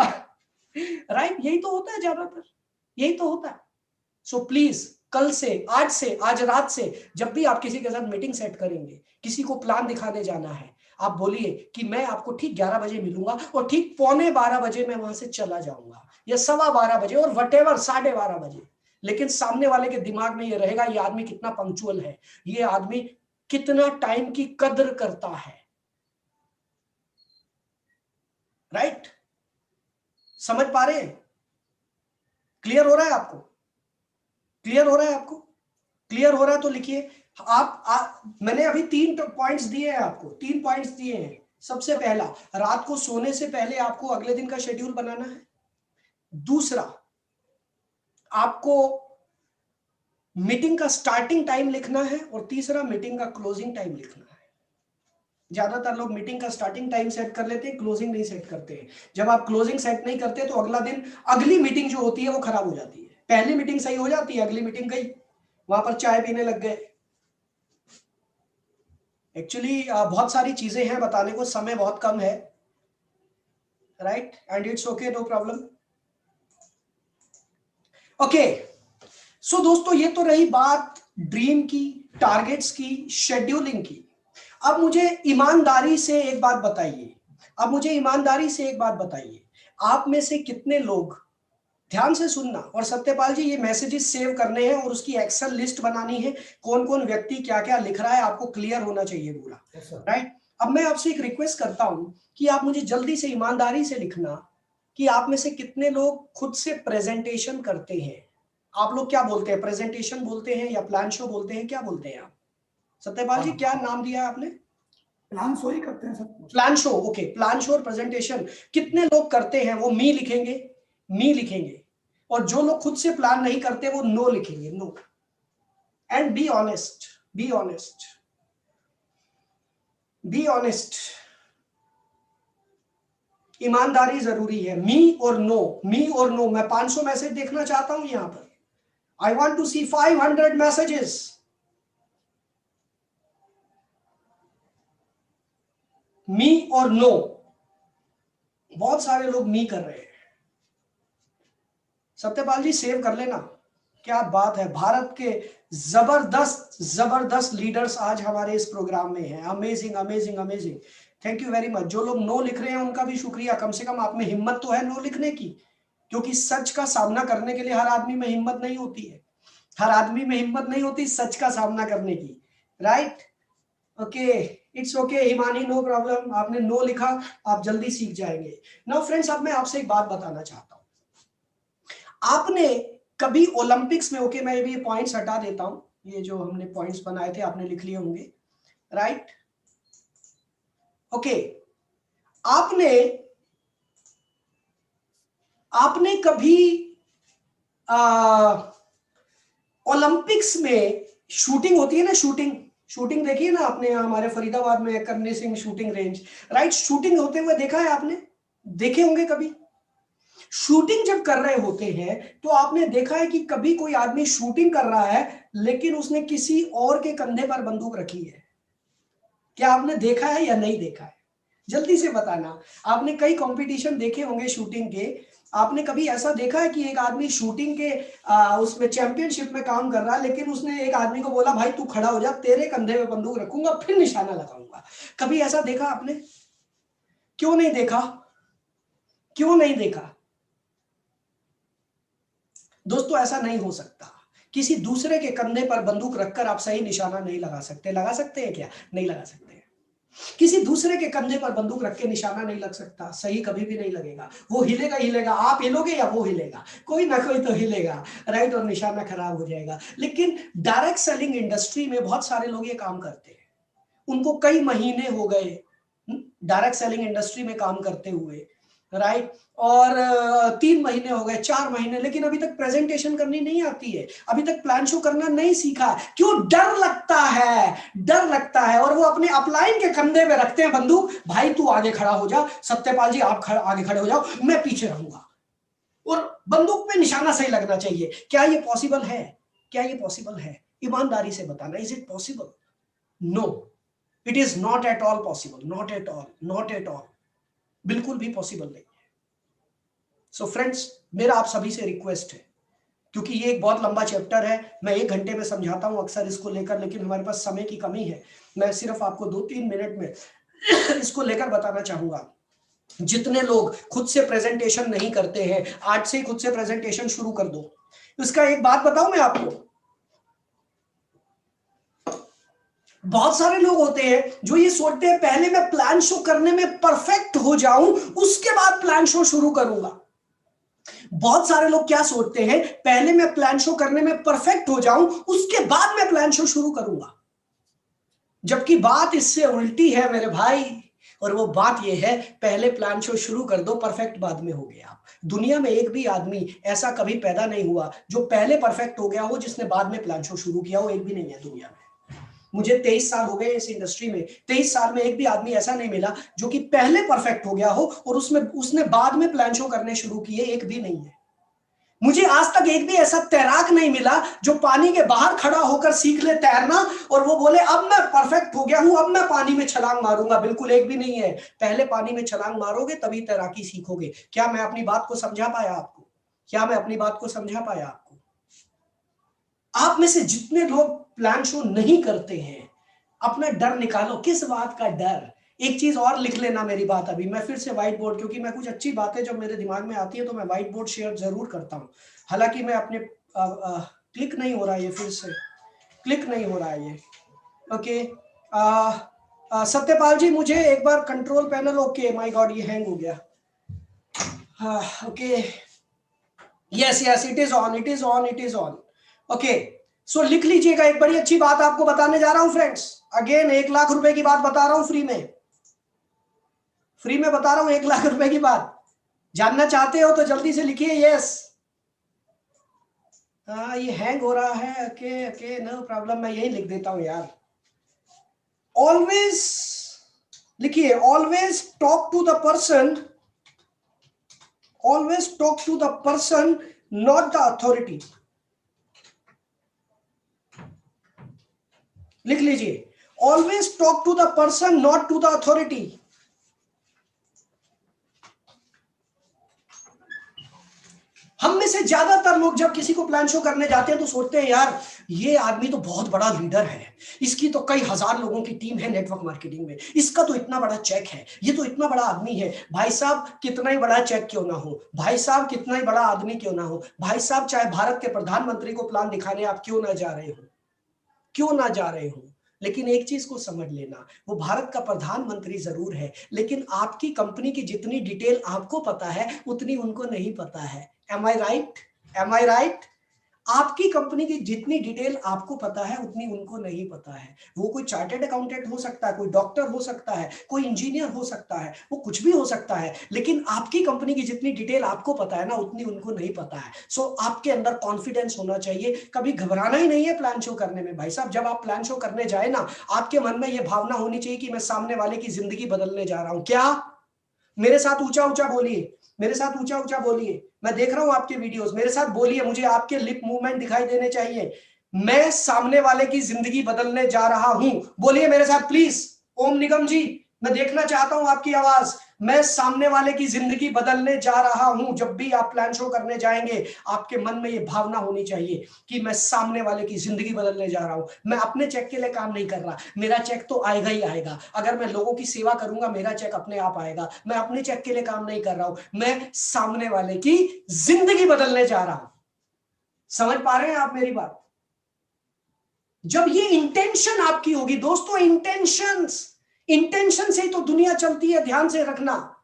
राइट, यही तो होता है ज्यादातर, यही तो होता है। सो प्लीज, कल से, आज रात से जब भी आप किसी के साथ मीटिंग सेट करेंगे, किसी को प्लान दिखाने जाना है, आप बोलिए कि मैं आपको ठीक 11 बजे मिलूंगा और ठीक 11:15 बजे मैं वहां से चला जाऊंगा, या 12:15 बजे, और वटेवर 12:30 बजे। लेकिन सामने वाले के दिमाग में ये रहेगा, ये आदमी कितना पंक्चुअल है, ये आदमी कितना टाइम की कदर करता है, राइट? समझ पा रहे हैं? क्लियर हो रहा है आपको? क्लियर हो रहा है आपको? क्लियर हो रहा है तो लिखिए। मैंने अभी 3 पॉइंट्स दिए हैं आपको, 3 पॉइंट्स दिए हैं। सबसे पहला, रात को सोने से पहले आपको अगले दिन का शेड्यूल बनाना है। दूसरा, आपको मीटिंग का स्टार्टिंग टाइम लिखना है, और तीसरा, मीटिंग का क्लोजिंग टाइम लिखना है। ज्यादातर लोग मीटिंग का स्टार्टिंग टाइम सेट कर लेते हैं, क्लोजिंग नहीं सेट करते हैं। जब आप क्लोजिंग सेट नहीं करते तो अगला दिन, अगली मीटिंग जो होती है वो खराब हो जाती है। पहली मीटिंग सही हो जाती है, अगली मीटिंग गई, वहां पर चाय पीने लग गए। एक्चुअली बहुत सारी चीजें हैं बताने को, समय बहुत कम है, right, and it's okay, no problem. Okay, so दोस्तों ये तो रही बात ड्रीम की, टारगेट्स की, शेड्यूलिंग की। अब मुझे ईमानदारी से एक बात बताइए, आप में से कितने लोग, ध्यान से सुनना, और सत्यपाल जी ये मैसेजेस सेव करने हैं और उसकी एक्सेल लिस्ट बनानी है, कौन कौन व्यक्ति क्या क्या लिख रहा है, आपको क्लियर होना चाहिए पूरा, राइट? अब मैं आपसे एक रिक्वेस्ट करता हूं कि आप मुझे जल्दी से ईमानदारी से लिखना, कि आप में से कितने लोग खुद से प्रेजेंटेशन करते हैं? आप लोग क्या बोलते हैं, प्रेजेंटेशन बोलते हैं या प्लान शो बोलते हैं, क्या बोलते हैं आप? सत्यपाल जी क्या नाम दिया आपने? प्लान शो ही करते हैं सब। Plan show, okay. Plan show और प्रेजेंटेशन कितने लोग करते हैं वो मी लिखेंगे, मी लिखेंगे। और जो लोग खुद से प्लान नहीं करते वो नो लिखेंगे, no. And be honest, be honest, be honest. ईमानदारी जरूरी है। मी और नो, मी और नो। मैं 500 मैसेज देखना चाहता हूं यहां पर। I want to see 500 messages. मी और नो। बहुत सारे लोग मी कर रहे हैं। सत्यपाल जी सेव कर लेना। क्या बात है, भारत के जबरदस्त जबरदस्त लीडर्स आज हमारे इस प्रोग्राम में हैं। Amazing amazing amazing, thank you very much. जो लोग नो लिख रहे हैं उनका भी शुक्रिया। कम से कम आप में हिम्मत तो है नो लिखने की, क्योंकि सच का सामना करने के लिए हर आदमी में हिम्मत नहीं होती है। हर आदमी में हिम्मत नहीं होती सच का सामना करने की, right? Okay, it's okay Himani, no problem. आपने नो लिखा, आप जल्दी सीख जाएंगे। नाउ फ्रेंड्स, अब मैं आपसे एक बात बताना चाहता हूं। आपने कभी ओलंपिक्स में, ओके मैं भी ये पॉइंट्स हटा देता हूं, ये जो हमने पॉइंट्स बनाए थे आपने लिख लिए होंगे, राइट? ओके, आपने आपने कभी ओलंपिक्स में शूटिंग होती है ना, शूटिंग, शूटिंग देखी है ना आपने? यहाँ हमारे फरीदाबाद में करनी Singh shooting range, right? Shooting होते हुए देखा है आपने? देखे होंगे कभी। शूटिंग जब कर रहे होते हैं तो आपने देखा है कि कभी कोई आदमी शूटिंग कर रहा है लेकिन उसने किसी और के कंधे पर बंदूक रखी है। क्या आपने देखा है या नहीं देखा है? जल्दी से बताना। आपने कई कंपटीशन देखे होंगे शूटिंग के। आपने कभी ऐसा देखा है कि एक आदमी शूटिंग के उसमें चैंपियनशिप में काम कर रहा है, लेकिन उसने एक आदमी को बोला भाई तू खड़ा हो जा, तेरे कंधे पे बंदूक रखूंगा फिर निशाना लगाऊंगा? कभी ऐसा देखा आपने? क्यों नहीं देखा? क्यों नहीं देखा? दोस्तों ऐसा नहीं हो सकता। किसी दूसरे के कंधे पर बंदूक रखकर आप सही निशाना नहीं लगा सकते। लगा सकते हैं क्या? नहीं लगा सकते। किसी दूसरे के कंधे पर बंदूक रख के निशाना नहीं लग सकता, सही कभी भी नहीं लगेगा। वो हिलेगा हिलेगा, आप हिलोगे या वो हिलेगा, कोई ना कोई तो हिलेगा, राइट? और निशाना खराब हो जाएगा। लेकिन डायरेक्ट सेलिंग इंडस्ट्री में बहुत सारे लोग ये काम करते हैं, उनको कई महीने हो गए डायरेक्ट सेलिंग इंडस्ट्री में काम करते हुए, राइट? और 3 महीने हो गए, 4 महीने, लेकिन अभी तक प्रेजेंटेशन करनी नहीं आती है, अभी तक प्लान शो करना नहीं सीखा। क्यों? डर लगता है, डर लगता है। और वो अपने अपलाइन के कंधे पे रखते हैं बंदूक, भाई तू आगे खड़ा हो जा, सत्यपाल जी आप आगे खड़े हो जाओ, मैं पीछे रहूंगा। और बंदूक पे निशाना सही लगना चाहिए। क्या ये पॉसिबल है? क्या ये पॉसिबल है? ईमानदारी से बताना, is it possible? No, it is not at all possible, not at all, not at all, बिल्कुल भी पॉसिबल नहीं है। सो फ्रेंड्स, मेरा आप सभी से रिक्वेस्ट है, क्योंकि ये एक बहुत लंबा चैप्टर है, मैं 1 घंटे में समझाता हूं अक्सर इसको लेकर, लेकिन हमारे पास समय की कमी है। मैं सिर्फ आपको 2-3 मिनट में इसको लेकर बताना चाहूंगा। जितने लोग खुद से प्रेजेंटेशन नहीं करते हैं, आज से ही खुद से प्रेजेंटेशन शुरू कर दो। इसका एक बात बताऊं मैं आपको, बहुत सारे लोग होते हैं जो ये सोचते हैं पहले मैं प्लान शो करने में परफेक्ट हो जाऊं उसके बाद प्लान शो शुरू करूंगा। बहुत सारे लोग क्या सोचते हैं, पहले मैं प्लान शो करने में परफेक्ट हो जाऊं उसके बाद मैं प्लान शो शुरू करूंगा। जबकि बात इससे उल्टी है मेरे भाई, और वो बात ये है पहले प्लान शो शुरू कर दो, परफेक्ट बाद में हो गया। दुनिया में एक भी आदमी ऐसा कभी पैदा नहीं हुआ जो पहले परफेक्ट हो गया हो जिसने बाद में प्लान शो शुरू किया हो, एक भी नहीं है दुनिया में। मुझे 23 साल हो गए इस इंडस्ट्री में, 23 साल में एक भी आदमी ऐसा नहीं मिला जो कि पहले परफेक्ट हो गया हो और उसने बाद में प्लान शो करने शुरू किए, एक भी नहीं है। मुझे आज तक एक भी ऐसा तैराक नहीं मिला जो पानी के बाहर खड़ा होकर सीख ले तैरना और वो बोले अब मैं परफेक्ट हो गया हूं, अब मैं पानी में छलांग मारूंगा। बिल्कुल एक भी नहीं है। पहले पानी में छलांग मारोगे तभी तैराकी सीखोगे। क्या मैं अपनी बात को समझा पाया आपको? क्या मैं अपनी बात को समझा पाया आपको? आप में से जितने लोग प्लान शो नहीं करते हैं, अपना डर निकालो। किस बात का डर? एक चीज और लिख लेना मेरी बात। अभी मैं फिर से व्हाइट बोर्ड, क्योंकि मैं कुछ अच्छी बातें जब मेरे दिमाग में आती है तो मैं व्हाइट बोर्ड शेयर जरूर करता हूं। हालांकि मैं अपने क्लिक नहीं हो रहा है, ये फिर से क्लिक नहीं हो रहा है ये। ओके, सत्यपाल जी मुझे एक बार control panel, okay my god ये हैंग हो गया। Okay, yes yes, it is on, it is on, it is on. Okay, so लिख लीजिएगा, एक बड़ी अच्छी बात आपको बताने जा रहा हूं फ्रेंड्स। अगेन 1,00,000 रुपए की बात बता रहा हूं, फ्री में, फ्री में बता रहा हूं 1,00,000 रुपए की बात। जानना चाहते हो तो जल्दी से लिखिए यस। हाँ, ये हैंग हो रहा है। ओके ओके, नो प्रॉब्लम, मैं यही लिख देता हूं यार। ऑलवेज लिखिए, always talk to the person, always talk to the person, not the authority। लिख लीजिए, always talk to the person, not to the authority। हम में से ज्यादातर लोग जब किसी को प्लान शो करने जाते हैं तो सोचते हैं यार ये आदमी तो बहुत बड़ा लीडर है, इसकी तो कई हजार लोगों की टीम है नेटवर्क मार्केटिंग में, इसका तो इतना बड़ा चेक है, ये तो इतना बड़ा आदमी है। भाई साहब कितना ही बड़ा चेक क्यों ना हो, भाई साहब कितना ही बड़ा आदमी क्यों ना हो, भाई साहब चाहे भारत के प्रधानमंत्री को प्लान दिखाने आप क्यों ना जा रहे हो, क्यों ना जा रहे हो, लेकिन एक चीज को समझ लेना, वो भारत का प्रधानमंत्री जरूर है, लेकिन आपकी कंपनी की जितनी डिटेल आपको पता है उतनी उनको नहीं पता है। एम आई राइट, एम आई राइट? आपकी कंपनी की जितनी डिटेल आपको पता है उतनी उनको नहीं पता है। वो कोई चार्टर्ड अकाउंटेंट हो सकता है, कोई डॉक्टर हो सकता है, कोई इंजीनियर हो सकता है, वो कुछ भी हो सकता है, लेकिन आपकी कंपनी की जितनी डिटेल आपको पता है ना उतनी उनको नहीं पता है। सो आपके अंदर कॉन्फिडेंस होना चाहिए, कभी घबराना ही नहीं है प्लान शो करने में। भाई साहब जब आप प्लान शो करने जाए ना, आपके मन में यह भावना होनी चाहिए कि मैं सामने वाले की जिंदगी बदलने जा रहा हूं। क्या? मेरे साथ ऊंचा ऊंचा बोलिए, मेरे साथ ऊंचा ऊंचा बोलिए, मैं देख रहा हूं आपके वीडियोस, मेरे साथ बोलिए, मुझे आपके लिप मूवमेंट दिखाई देने चाहिए। मैं सामने वाले की जिंदगी बदलने जा रहा हूं, बोलिए मेरे साथ प्लीज। ओम निगम जी, मैं देखना चाहता हूं आपकी आवाज। मैं सामने वाले की जिंदगी बदलने जा रहा हूं। जब भी आप प्लान शो करने जाएंगे आपके मन में यह भावना होनी चाहिए कि मैं सामने वाले की जिंदगी बदलने जा रहा हूं। मैं अपने चेक के लिए काम नहीं कर रहा, मेरा चेक तो आएगा ही आएगा। अगर मैं लोगों की सेवा करूंगा मेरा चेक अपने आप आएगा। मैं अपने चेक के लिए काम नहीं कर रहा हूं, मैं सामने वाले की जिंदगी बदलने जा रहा हूं। समझ पा रहे हैं आप मेरी बात? जब ये इंटेंशन आपकी होगी दोस्तों, इंटेंशन से ही तो दुनिया चलती है, ध्यान से रखना,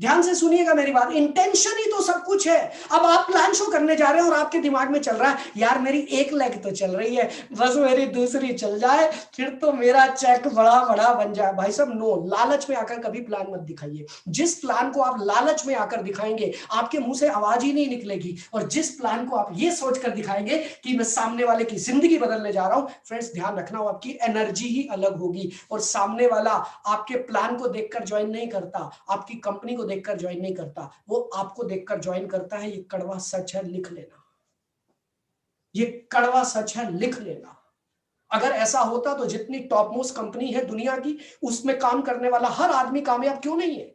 ध्यान से सुनिएगा मेरी बात। इंटेंशन ही तो सब कुछ है। अब आप प्लान शो करने जा रहे हैं और आपके दिमाग में चल रहा है यार मेरी एक लेग तो चल रही है, बस मेरी दूसरी चल जाए फिर तो मेरा चेक बड़ा बड़ा बन जाए। भाई साहब नो, लालच में आकर कभी प्लान मत दिखाइए। जिस प्लान को आप लालच में आकर दिखाएंगे आपके मुंह से आवाज ही नहीं निकलेगी, और जिस प्लान को आप ये सोचकर दिखाएंगे कि मैं सामने वाले की जिंदगी बदलने जा रहा हूं, फ्रेंड्स ध्यान रखना वो आपकी एनर्जी ही अलग होगी। और सामने वाला आपके प्लान को देखकर ज्वाइन नहीं करता, आपकी कंपनी को देखकर ज्वाइन नहीं करता, वो आपको देखकर ज्वाइन करता है। ये कड़वा सच है, लिख लेना, ये कड़वा सच है, लिख लेना। अगर ऐसा होता तो जितनी टॉप मोस्ट कंपनी है दुनिया की उसमें काम करने वाला हर आदमी कामयाब क्यों नहीं है?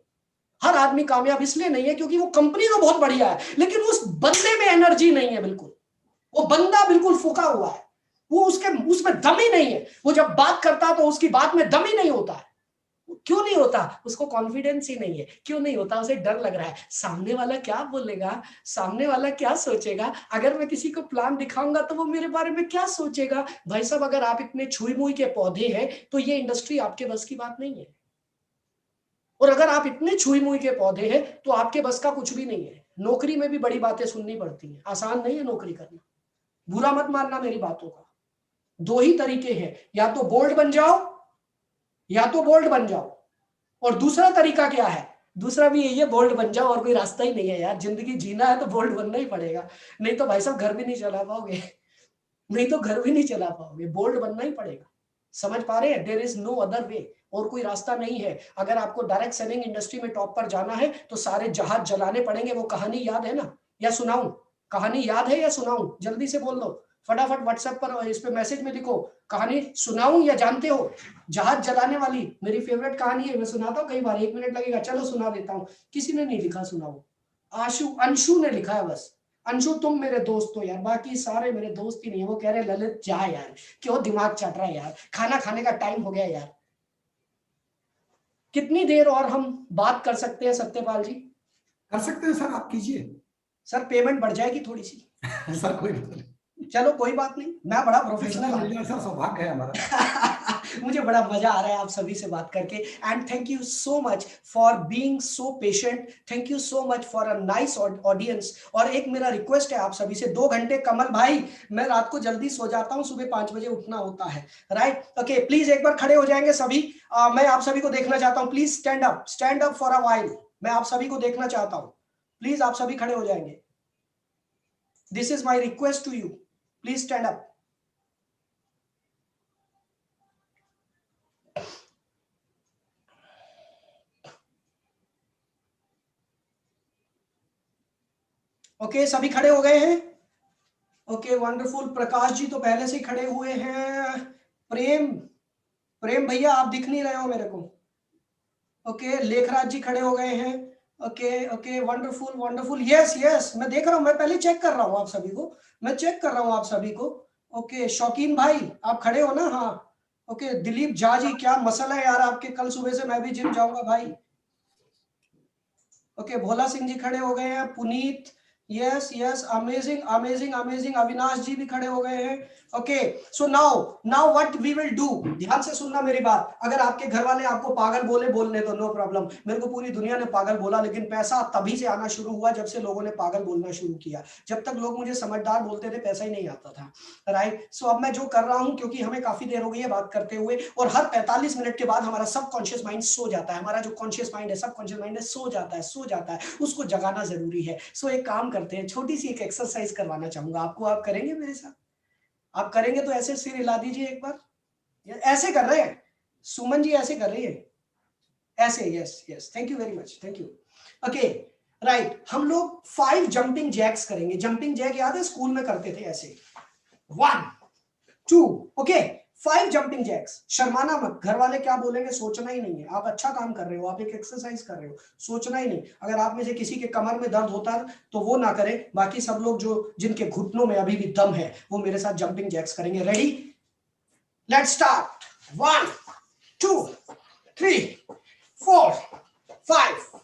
हर आदमी कामयाब इसलिए नहीं है क्योंकि वो कंपनी तो बहुत बढ़िया है लेकिन उस बंदे में एनर्जी नहीं है, बिल्कुल वो बंदा बिल्कुल फूका हुआ है, वो उसमें दम ही नहीं है। वो जब बात करता तो उसकी बात में दम ही नहीं होता है। क्यों नहीं होता? उसको कॉन्फिडेंस ही नहीं है। क्यों नहीं होता? उसे डर लग रहा है, सामने वाला क्या बोलेगा, सामने वाला क्या सोचेगा, अगर मैं किसी को प्लान दिखाऊंगा तो वो मेरे बारे में क्या सोचेगा। भाई साहब अगर आप इतने छुई मुई के पौधे हैं तो ये इंडस्ट्री आपके बस की बात नहीं है, और अगर आप इतने छुई मुई के पौधे हैं तो आपके बस का कुछ भी नहीं है। नौकरी में भी बड़ी बातें सुननी पड़ती हैं, आसान नहीं है नौकरी करना, बुरा मत मानना मेरी बातों का। दो ही तरीके हैं, या तो बोल्ड बन जाओ या तो बोल्ड बन जाओ, और दूसरा तरीका क्या है? दूसरा भी यही है, बोल्ड बन जाओ, और कोई रास्ता ही नहीं है यार। जिंदगी जीना है तो बोल्ड बनना ही पड़ेगा, नहीं तो भाई साहब घर भी नहीं चला पाओगे, नहीं तो घर भी नहीं चला पाओगे, बोल्ड बनना ही पड़ेगा। समझ पा रहे हैं? There is no other way, और कोई रास्ता नहीं है। अगर आपको डायरेक्ट सेलिंग इंडस्ट्री में टॉप पर जाना है तो सारे जहाज जलाने पड़ेंगे। वो कहानी याद है ना, या सुनाऊं? कहानी याद है या सुनाऊं? जल्दी से बोल दो फटाफट, व्हाट्सएप पर इस पे मैसेज में लिखो, कहानी सुनाऊं या जानते हो? जहाज जलाने वाली मेरी फेवरेट कहानी है, मैं सुनाता हूँ कई बार, 1 मिनट लगेगा, चलो सुना देता हूँ। किसी ने नहीं लिखा, सुनाओ। अंशु ने लिखा है बस। अंशु तुम मेरे दोस्त हो यार, बाकी सारे मेरे दोस्त ही नहीं है। वो कह रहे ललित जा यार, क्यों दिमाग चट रहा है यार, खाना खाने का टाइम हो गया यार। कितनी देर और हम बात कर सकते हैं सत्यपाल जी? कर सकते हैं सर, आप कीजिए। सर पेमेंट बढ़ जाएगी थोड़ी सी। सर कोई बात नहीं, चलो कोई बात नहीं, मैं बड़ा प्रोफेशनल मिल जाए सर, सौभाग्य है हमारा। मुझे बड़ा मजा आ रहा है आप सभी से बात करके and thank you so much for being so patient, thank you so much for a nice audience. और एक मेरा रिक्वेस्ट है आप सभी से, 2 घंटे कमल भाई, मैं रात को जल्दी सो जाता हूं, सुबह 5 बजे उठना होता है, राइट? ओके, प्लीज एक बार खड़े हो जाएंगे सभी। मैं आप सभी को देखना चाहता हूं, please stand up for a while. मैं आप सभी को देखना चाहता हूं, प्लीज आप सभी खड़े हो जाएंगे। This is my request to you, please stand up. Okay, सभी खड़े हो गए हैं? Okay wonderful. प्रकाश जी तो पहले से ही खड़े हुए हैं। प्रेम प्रेम भैया आप दिख नहीं रहे हो मेरे को। ओके, लेखराज जी खड़े हो गए हैं। Okay okay, wonderful wonderful, yes yes, मैं देख रहा हूं, मैं पहले चेक कर रहा हूं आप सभी को, मैं चेक कर रहा हूं आप सभी को। ओके, शौकीन भाई आप खड़े हो ना? हाँ। ओके, दिलीप झा जी, क्या मसला है यार आपके, कल सुबह से मैं भी जिम जाऊंगा भाई। ओके, भोला सिंह जी खड़े हो गए हैं। Puneet, yes yes, amazing amazing amazing. Avinash ji भी खड़े हो गए हैं। Okay, so now now what we will do, ध्यान से सुनना मेरी बात। अगर आपके घर वाले आपको पागल बोले, बोलने दो, नो प्रॉब्लम। मेरे को पूरी दुनिया ने पागल बोला, लेकिन पैसा तभी से आना शुरू हुआ जब से लोगों ने पागल बोलना शुरू किया। जब तक लोग मुझे समझदार बोलते थे, पैसा ही नहीं आता था, राइट? सो अब मैं जो कर रहा हूं, क्योंकि हमें काफी देर हो गई है बात करते हुए, और हर 45 मिनट के बाद हमारा सबकॉन्शियस माइंड सो जाता है, हमारा जो कॉन्शियस माइंड है, सबकॉन्शियस माइंड है, सो जाता है, उसको जगाना जरूरी है। सो एक काम करते हैं, छोटी सी एक एक्सरसाइज करवाना चाहूंगा आपको, आप करेंगे मेरे साथ? आप करेंगे तो ऐसे सिर हिला दीजिए एक बार। ऐसे कर रहे हैं, सुमन जी ऐसे कर रही है, ऐसे, yes yes, thank you very much, thank you. Okay, right, हम लोग 5 जंपिंग जैक्स करेंगे। जंपिंग जैक याद है, स्कूल में करते थे ऐसे, 1 2, ओके, 5 जंपिंग जैक्स। शर्माना मत, घर वाले क्या बोलेंगे सोचना ही नहीं है। आप अच्छा काम कर रहे हो, आप एक एक्सरसाइज कर रहे हो, सोचना ही नहीं। अगर आप में से किसी के कमर में दर्द होता है तो वो ना करे, बाकी सब लोग जो जिनके घुटनों में अभी भी दम है, वो मेरे साथ जंपिंग जैक्स करेंगे। Ready, let's start. 1 2 3 4 5।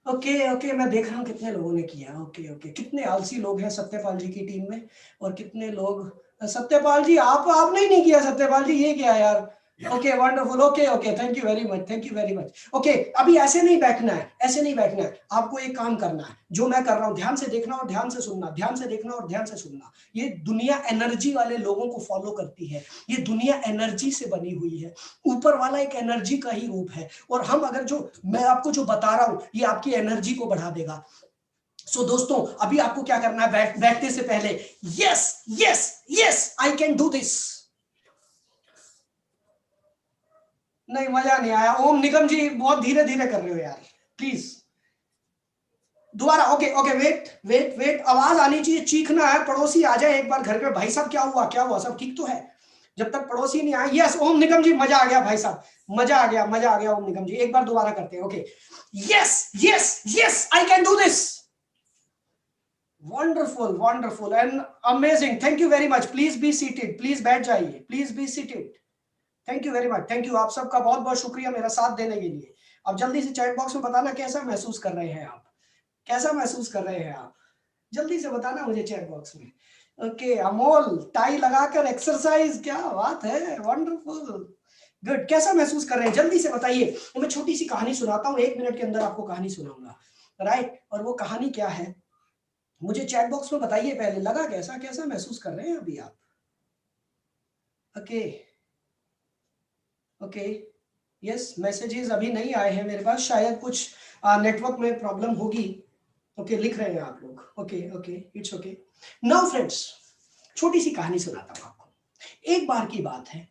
Okay okay, मैं देख रहा हूँ कितने लोगों ने किया। ओके ओके, कितने आलसी लोग हैं सत्यपाल जी की टीम में, और कितने लोग, सत्यपाल जी आपने ही नहीं किया। सत्यपाल जी ये क्या यार? Okay wonderful, okay okay, thank you very much, thank you very much. Okay, अभी ऐसे नहीं बैठना है, ऐसे नहीं बैठना है, आपको एक काम करना है, जो मैं कर रहा हूँ ध्यान से देखना और ध्यान से सुनना, ध्यान से देखना और ध्यान से सुनना। ये दुनिया एनर्जी वाले लोगों को फॉलो करती है, ये दुनिया एनर्जी से बनी हुई है, ऊपर वाला एक एनर्जी का ही रूप है, और हम अगर जो मैं आपको जो बता रहा हूं, ये आपकी एनर्जी को बढ़ा देगा। सो दोस्तों, अभी आपको क्या करना है, बैठने से पहले yes yes yes I can do this. नहीं, मजा नहीं आया। ओम निगम जी बहुत धीरे धीरे कर रहे हो यार, प्लीज दोबारा। Okay okay, wait wait wait, आवाज आनी चाहिए, चीखना है, पड़ोसी आ जाए एक बार घर पे। भाई साहब क्या हुआ, क्या हुआ, सब ठीक तो है? जब तक पड़ोसी नहीं आए, यस ओम निगम जी, मजा आ गया भाई साहब, मजा आ गया, मजा आ गया ओम निगम जी। एक बार दोबारा करते हैं। Okay, yes yes yes I can do this. Wonderful wonderful and amazing, thank you very much. Please be seated, please बैठ जाइए, please be seated. Thank you very much, thank you, आप सबका बहुत बहुत शुक्रिया मेरा साथ देने के लिए। अब जल्दी से चैट बॉक्स में बताना कैसा महसूस कर रहे हैं आप, कैसा महसूस कर रहे हैं आप, जल्दी से बताना मुझे चैट बॉक्स में। ओके, अमोल टाई लगाकर एक्सरसाइज, क्या बात है, वंडरफुल, गुड। कैसा महसूस कर रहे हैं जल्दी से बताइए। तो मैं छोटी सी कहानी सुनाता हूँ, 1 मिनट के अंदर आपको कहानी सुनाऊंगा, राइट? और वो कहानी क्या है, मुझे चैट बॉक्स में बताइए पहले, लगा कैसा, कैसा महसूस कर रहे हैं अभी आप? ओके ओके, यस, मैसेजेस अभी नहीं आए हैं मेरे पास, शायद कुछ नेटवर्क में प्रॉब्लम होगी। ओके, लिख रहे हैं आप लोग। Okay okay, it's okay. Now friends, छोटी सी कहानी सुनाता हूं आपको। एक बार की बात है,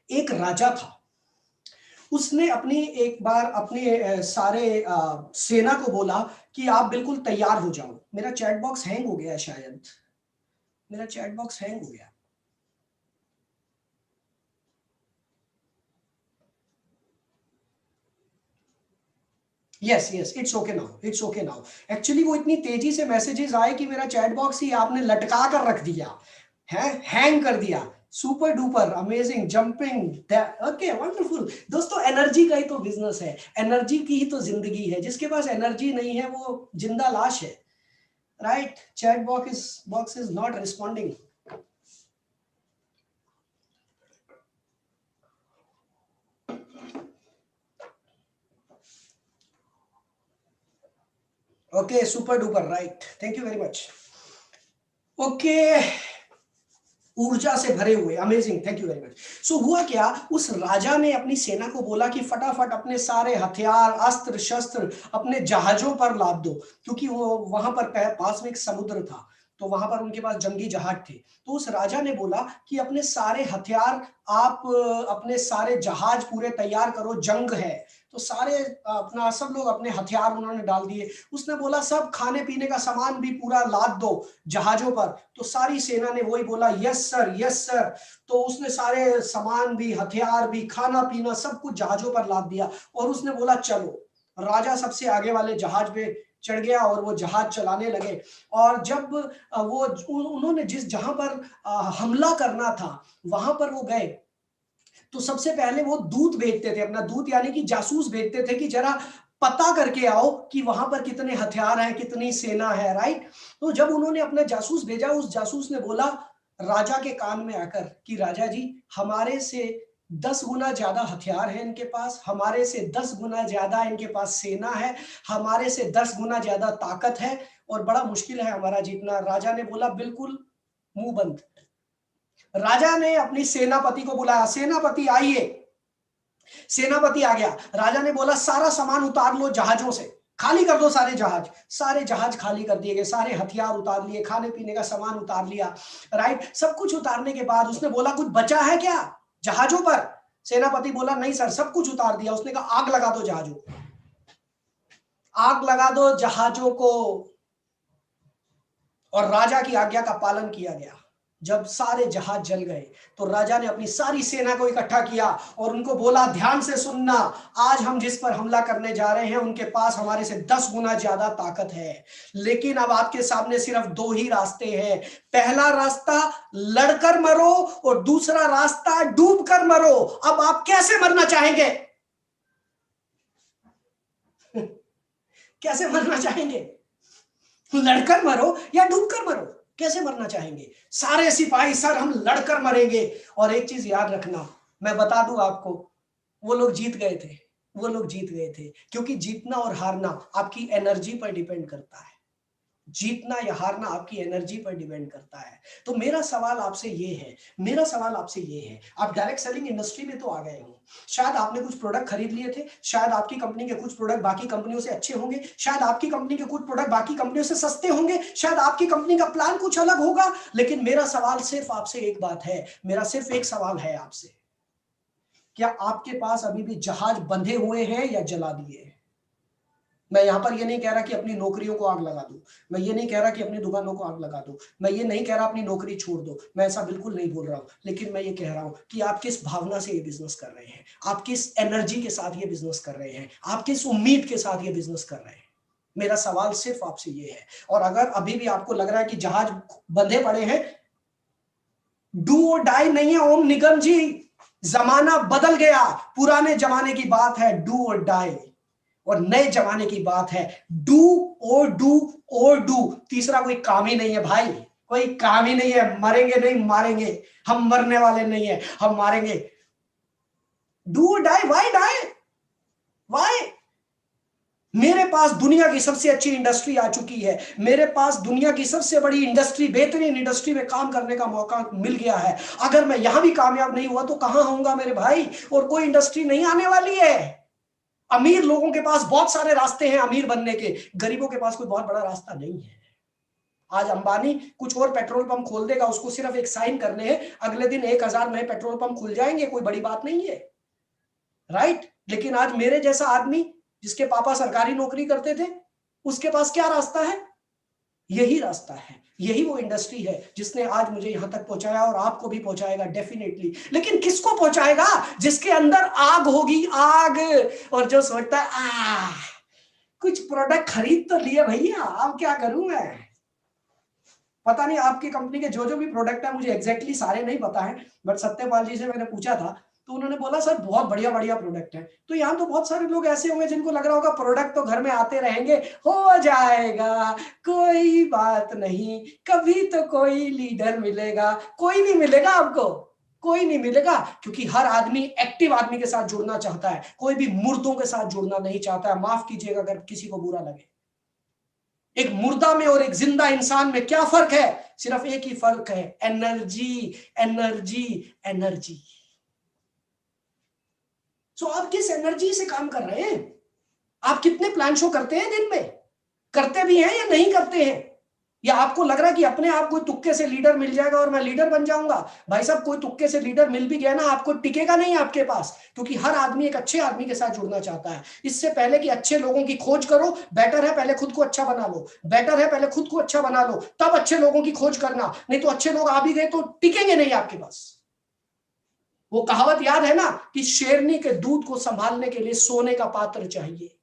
एक राजा था, उसने अपनी एक बार अपने सारे सेना को बोला कि आप बिल्कुल तैयार हो जाओ। मेरा चैट बॉक्स हैंग हो गया है शायद, मेरा चैट बॉक्स हैंग हो गया। Yes yes, it's okay now, it's okay now. Actually वो इतनी तेजी से मैसेजेस आए कि मेरा चैट बॉक्स ही आपने लटका कर रख दिया है, हैंग कर दिया। Super duper amazing jumping, okay wonderful. दोस्तों, एनर्जी का ही तो बिजनेस है, एनर्जी की ही तो जिंदगी है। जिसके पास एनर्जी नहीं है वो जिंदा लाश है, right? Chat box is not responding. Okay, super duper, right, thank you very much. Okay, ऊर्जा से भरे हुए, amazing, thank you very much. So हुआ क्या, उस राजा ने अपनी सेना को बोला कि फटाफट अपने सारे हथियार, अस्त्र शस्त्र अपने जहाजों पर लाद दो, क्योंकि वो वहां पर पास में एक समुद्र था, तो वहां पर उनके पास जंगी जहाज थे। तो उस राजा ने बोला कि अपने सारे हथियार, आप अपने सारे जहाज पूरे तैयार करो, जंग है। तो सारे अपना सब लोग अपने हथियार उन्होंने डाल दिए। उसने बोला सब खाने पीने का सामान भी पूरा लाद दो जहाजों पर। तो सारी सेना ने वही बोला, यस सर, यस सर। तो उसने सारे सामान भी, हथियार भी, खाना पीना सब कुछ जहाजों पर लाद दिया, और उसने बोला चलो। राजा सबसे आगे वाले जहाज पे चढ़ गया और वो जहाज चलाने लगे। और जब वो उन्होंने जिस जहां पर हमला करना था वहां पर वो गए, तो सबसे पहले वो दूत भेजते थे, अपना दूत यानी कि जासूस भेजते थे कि जरा पता करके आओ कि वहां पर कितने हथियार हैं, कितनी सेना है, राइट। तो जब उन्होंने अपना जासूस भेजा, उस जासूस ने बोला राजा के कान में आकर कि राजा जी, हमारे से 10 गुना ज्यादा हथियार है इनके पास, हमारे से 10 गुना ज्यादा इनके पास सेना है, हमारे से 10 गुना ज्यादा ताकत है, और बड़ा मुश्किल है हमारा जीतना। राजा ने बोला बिल्कुल, मुंह बंद। राजा ने अपनी सेनापति को बुलाया, सेनापति आइए। सेनापति आ गया। राजा ने बोला सारा सामान उतार लो जहाजों से, खाली कर दो सारे जहाज। सारे जहाज खाली कर दिए गए, सारे हथियार उतार लिए, खाने पीने का सामान उतार लिया, राइट। सब कुछ उतारने के बाद उसने बोला कुछ बचा है क्या जहाजों पर? सेनापति बोला नहीं सर, सब कुछ उतार दिया। उसने कहा आग लगा दो जहाजों को, आग लगा दो जहाजों को। और राजा की आज्ञा का पालन किया गया। जब सारे जहाज जल गए तो राजा ने अपनी सारी सेना को इकट्ठा किया और उनको बोला ध्यान से सुनना, आज हम जिस पर हमला करने जा रहे हैं उनके पास हमारे से 10 गुना ज्यादा ताकत है, लेकिन अब आपके सामने सिर्फ 2 ही रास्ते हैं। पहला रास्ता लड़कर मरो और दूसरा रास्ता डूब कर मरो। अब आप कैसे मरना चाहेंगे? कैसे मरना चाहेंगे? लड़कर मरो या डूबकर मरो? कैसे मरना चाहेंगे? सारे सिपाही सर हम लड़कर मरेंगे। और एक चीज याद रखना, मैं बता दूं आपको, वो लोग जीत गए थे। वो लोग जीत गए थे क्योंकि जीतना और हारना आपकी एनर्जी पर डिपेंड करता है। जीतना या हारना आपकी एनर्जी पर डिपेंड करता है। तो मेरा सवाल आपसे ये है, मेरा सवाल आपसे ये है, आप डायरेक्ट सेलिंग इंडस्ट्री में तो आ गए हो, शायद आपने कुछ प्रोडक्ट खरीद लिए थे, शायद आपकी कंपनी के कुछ प्रोडक्ट बाकी कंपनियों से अच्छे होंगे, शायद आपकी कंपनी के कुछ प्रोडक्ट बाकी कंपनियों से सस्ते होंगे, शायद आपकी कंपनी का प्लान कुछ अलग होगा। लेकिन मेरा सवाल सिर्फ आपसे एक बात है, मेरा सिर्फ एक सवाल है आपसे, क्या आपके पास अभी भी जहाज बंधे हुए हैं या जला दिए? मैं यहां पर ये नहीं कह रहा कि अपनी नौकरियों को आग लगा दो, मैं ये नहीं कह रहा कि अपनी दुकानों को आग लगा दो, मैं ये नहीं कह रहा अपनी नौकरी छोड़ दो, मैं ऐसा बिल्कुल नहीं बोल रहा हूं। लेकिन मैं ये कह रहा हूं कि आप किस भावना से ये बिजनेस कर रहे हैं, आप किस एनर्जी के साथ ये बिजनेस कर रहे हैं, आप किस उम्मीद के साथ ये बिजनेस कर रहे हैं। मेरा सवाल सिर्फ आपसे ये है। और अगर अभी भी आपको लग रहा है कि जहाज बंधे पड़े हैं, डू और डाई नहीं है ओम निगम जी, जमाना बदल गया। पुराने जमाने की बात है डू और डाई, और नए जमाने की बात है डू और डू और डू। तीसरा कोई काम ही नहीं है भाई, कोई काम ही नहीं है। मरेंगे नहीं मारेंगे, हम मरने वाले नहीं है, हम मारेंगे। डू और डाई, वाई डाई, वाई? मेरे पास दुनिया की सबसे अच्छी इंडस्ट्री आ चुकी है, मेरे पास दुनिया की सबसे बड़ी इंडस्ट्री, बेहतरीन इंडस्ट्री में काम करने का मौका मिल गया है। अगर मैं यहां भी कामयाब नहीं हुआ तो कहां होऊंगा मेरे भाई? और कोई इंडस्ट्री नहीं आने वाली है। अमीर लोगों के पास बहुत सारे रास्ते हैं अमीर बनने के, गरीबों के पास कोई बहुत बड़ा रास्ता नहीं है। आज अंबानी कुछ और पेट्रोल पंप खोल देगा, उसको सिर्फ एक साइन करने हैं, अगले दिन 1000 नए पेट्रोल पंप खुल जाएंगे, कोई बड़ी बात नहीं है, राइट। लेकिन आज मेरे जैसा आदमी जिसके पापा सरकारी नौकरी करते थे, उसके पास क्या रास्ता है? यही रास्ता है, यही वो इंडस्ट्री है जिसने आज मुझे यहां तक पहुंचाया और आपको भी पहुंचाएगा डेफिनेटली। लेकिन किसको पहुंचाएगा? जिसके अंदर आग होगी, आग। और जो सोचता है कुछ प्रोडक्ट खरीद तो लिए भैया, अब क्या करूं मैं। पता नहीं आपकी कंपनी के जो जो भी प्रोडक्ट है, मुझे एग्जैक्टली सारे नहीं पता है, बट सत्यपाल जी से मैंने पूछा था तो उन्होंने बोला सर बहुत बढ़िया बढ़िया प्रोडक्ट है। तो यहाँ तो बहुत सारे लोग ऐसे होंगे जिनको लग रहा होगा प्रोडक्ट तो घर में आते रहेंगे, हो जाएगा, कोई बात नहीं, कभी तो कोई लीडर मिलेगा। कोई नहीं मिलेगा आपको, कोई नहीं मिलेगा, क्योंकि हर आदमी एक्टिव आदमी के साथ जुड़ना चाहता है, कोई भी मुर्दों के साथ जुड़ना नहीं चाहता है। माफ कीजिएगा अगर किसी को बुरा लगे। एक मुर्दा में और एक जिंदा इंसान में क्या फर्क है? सिर्फ एक ही फर्क है, एनर्जी, एनर्जी, एनर्जी। सो आप किस एनर्जी से काम कर रहे हैं? आप कितने प्लान शो करते हैं दिन में? करते भी हैं या नहीं करते हैं? या आपको लग रहा है कि अपने आप कोई तुक्के से लीडर मिल जाएगा और मैं लीडर बन जाऊंगा? भाई साहब, कोई तुक्के से लीडर मिल भी गया ना, आपको टिकेगा नहीं आपके पास, क्योंकि हर आदमी एक अच्छे आदमी के साथ जुड़ना चाहता है। इससे पहले कि अच्छे लोगों की खोज करो, बेटर है पहले खुद को अच्छा बना लो। बेटर है पहले खुद को अच्छा बना लो, तब अच्छे लोगों की खोज करना। नहीं तो अच्छे लोग आ भी गए तो टिकेंगे नहीं आपके पास। वो कहावत याद है ना कि शेरनी के दूध को संभालने के लिए सोने का पात्र चाहिए।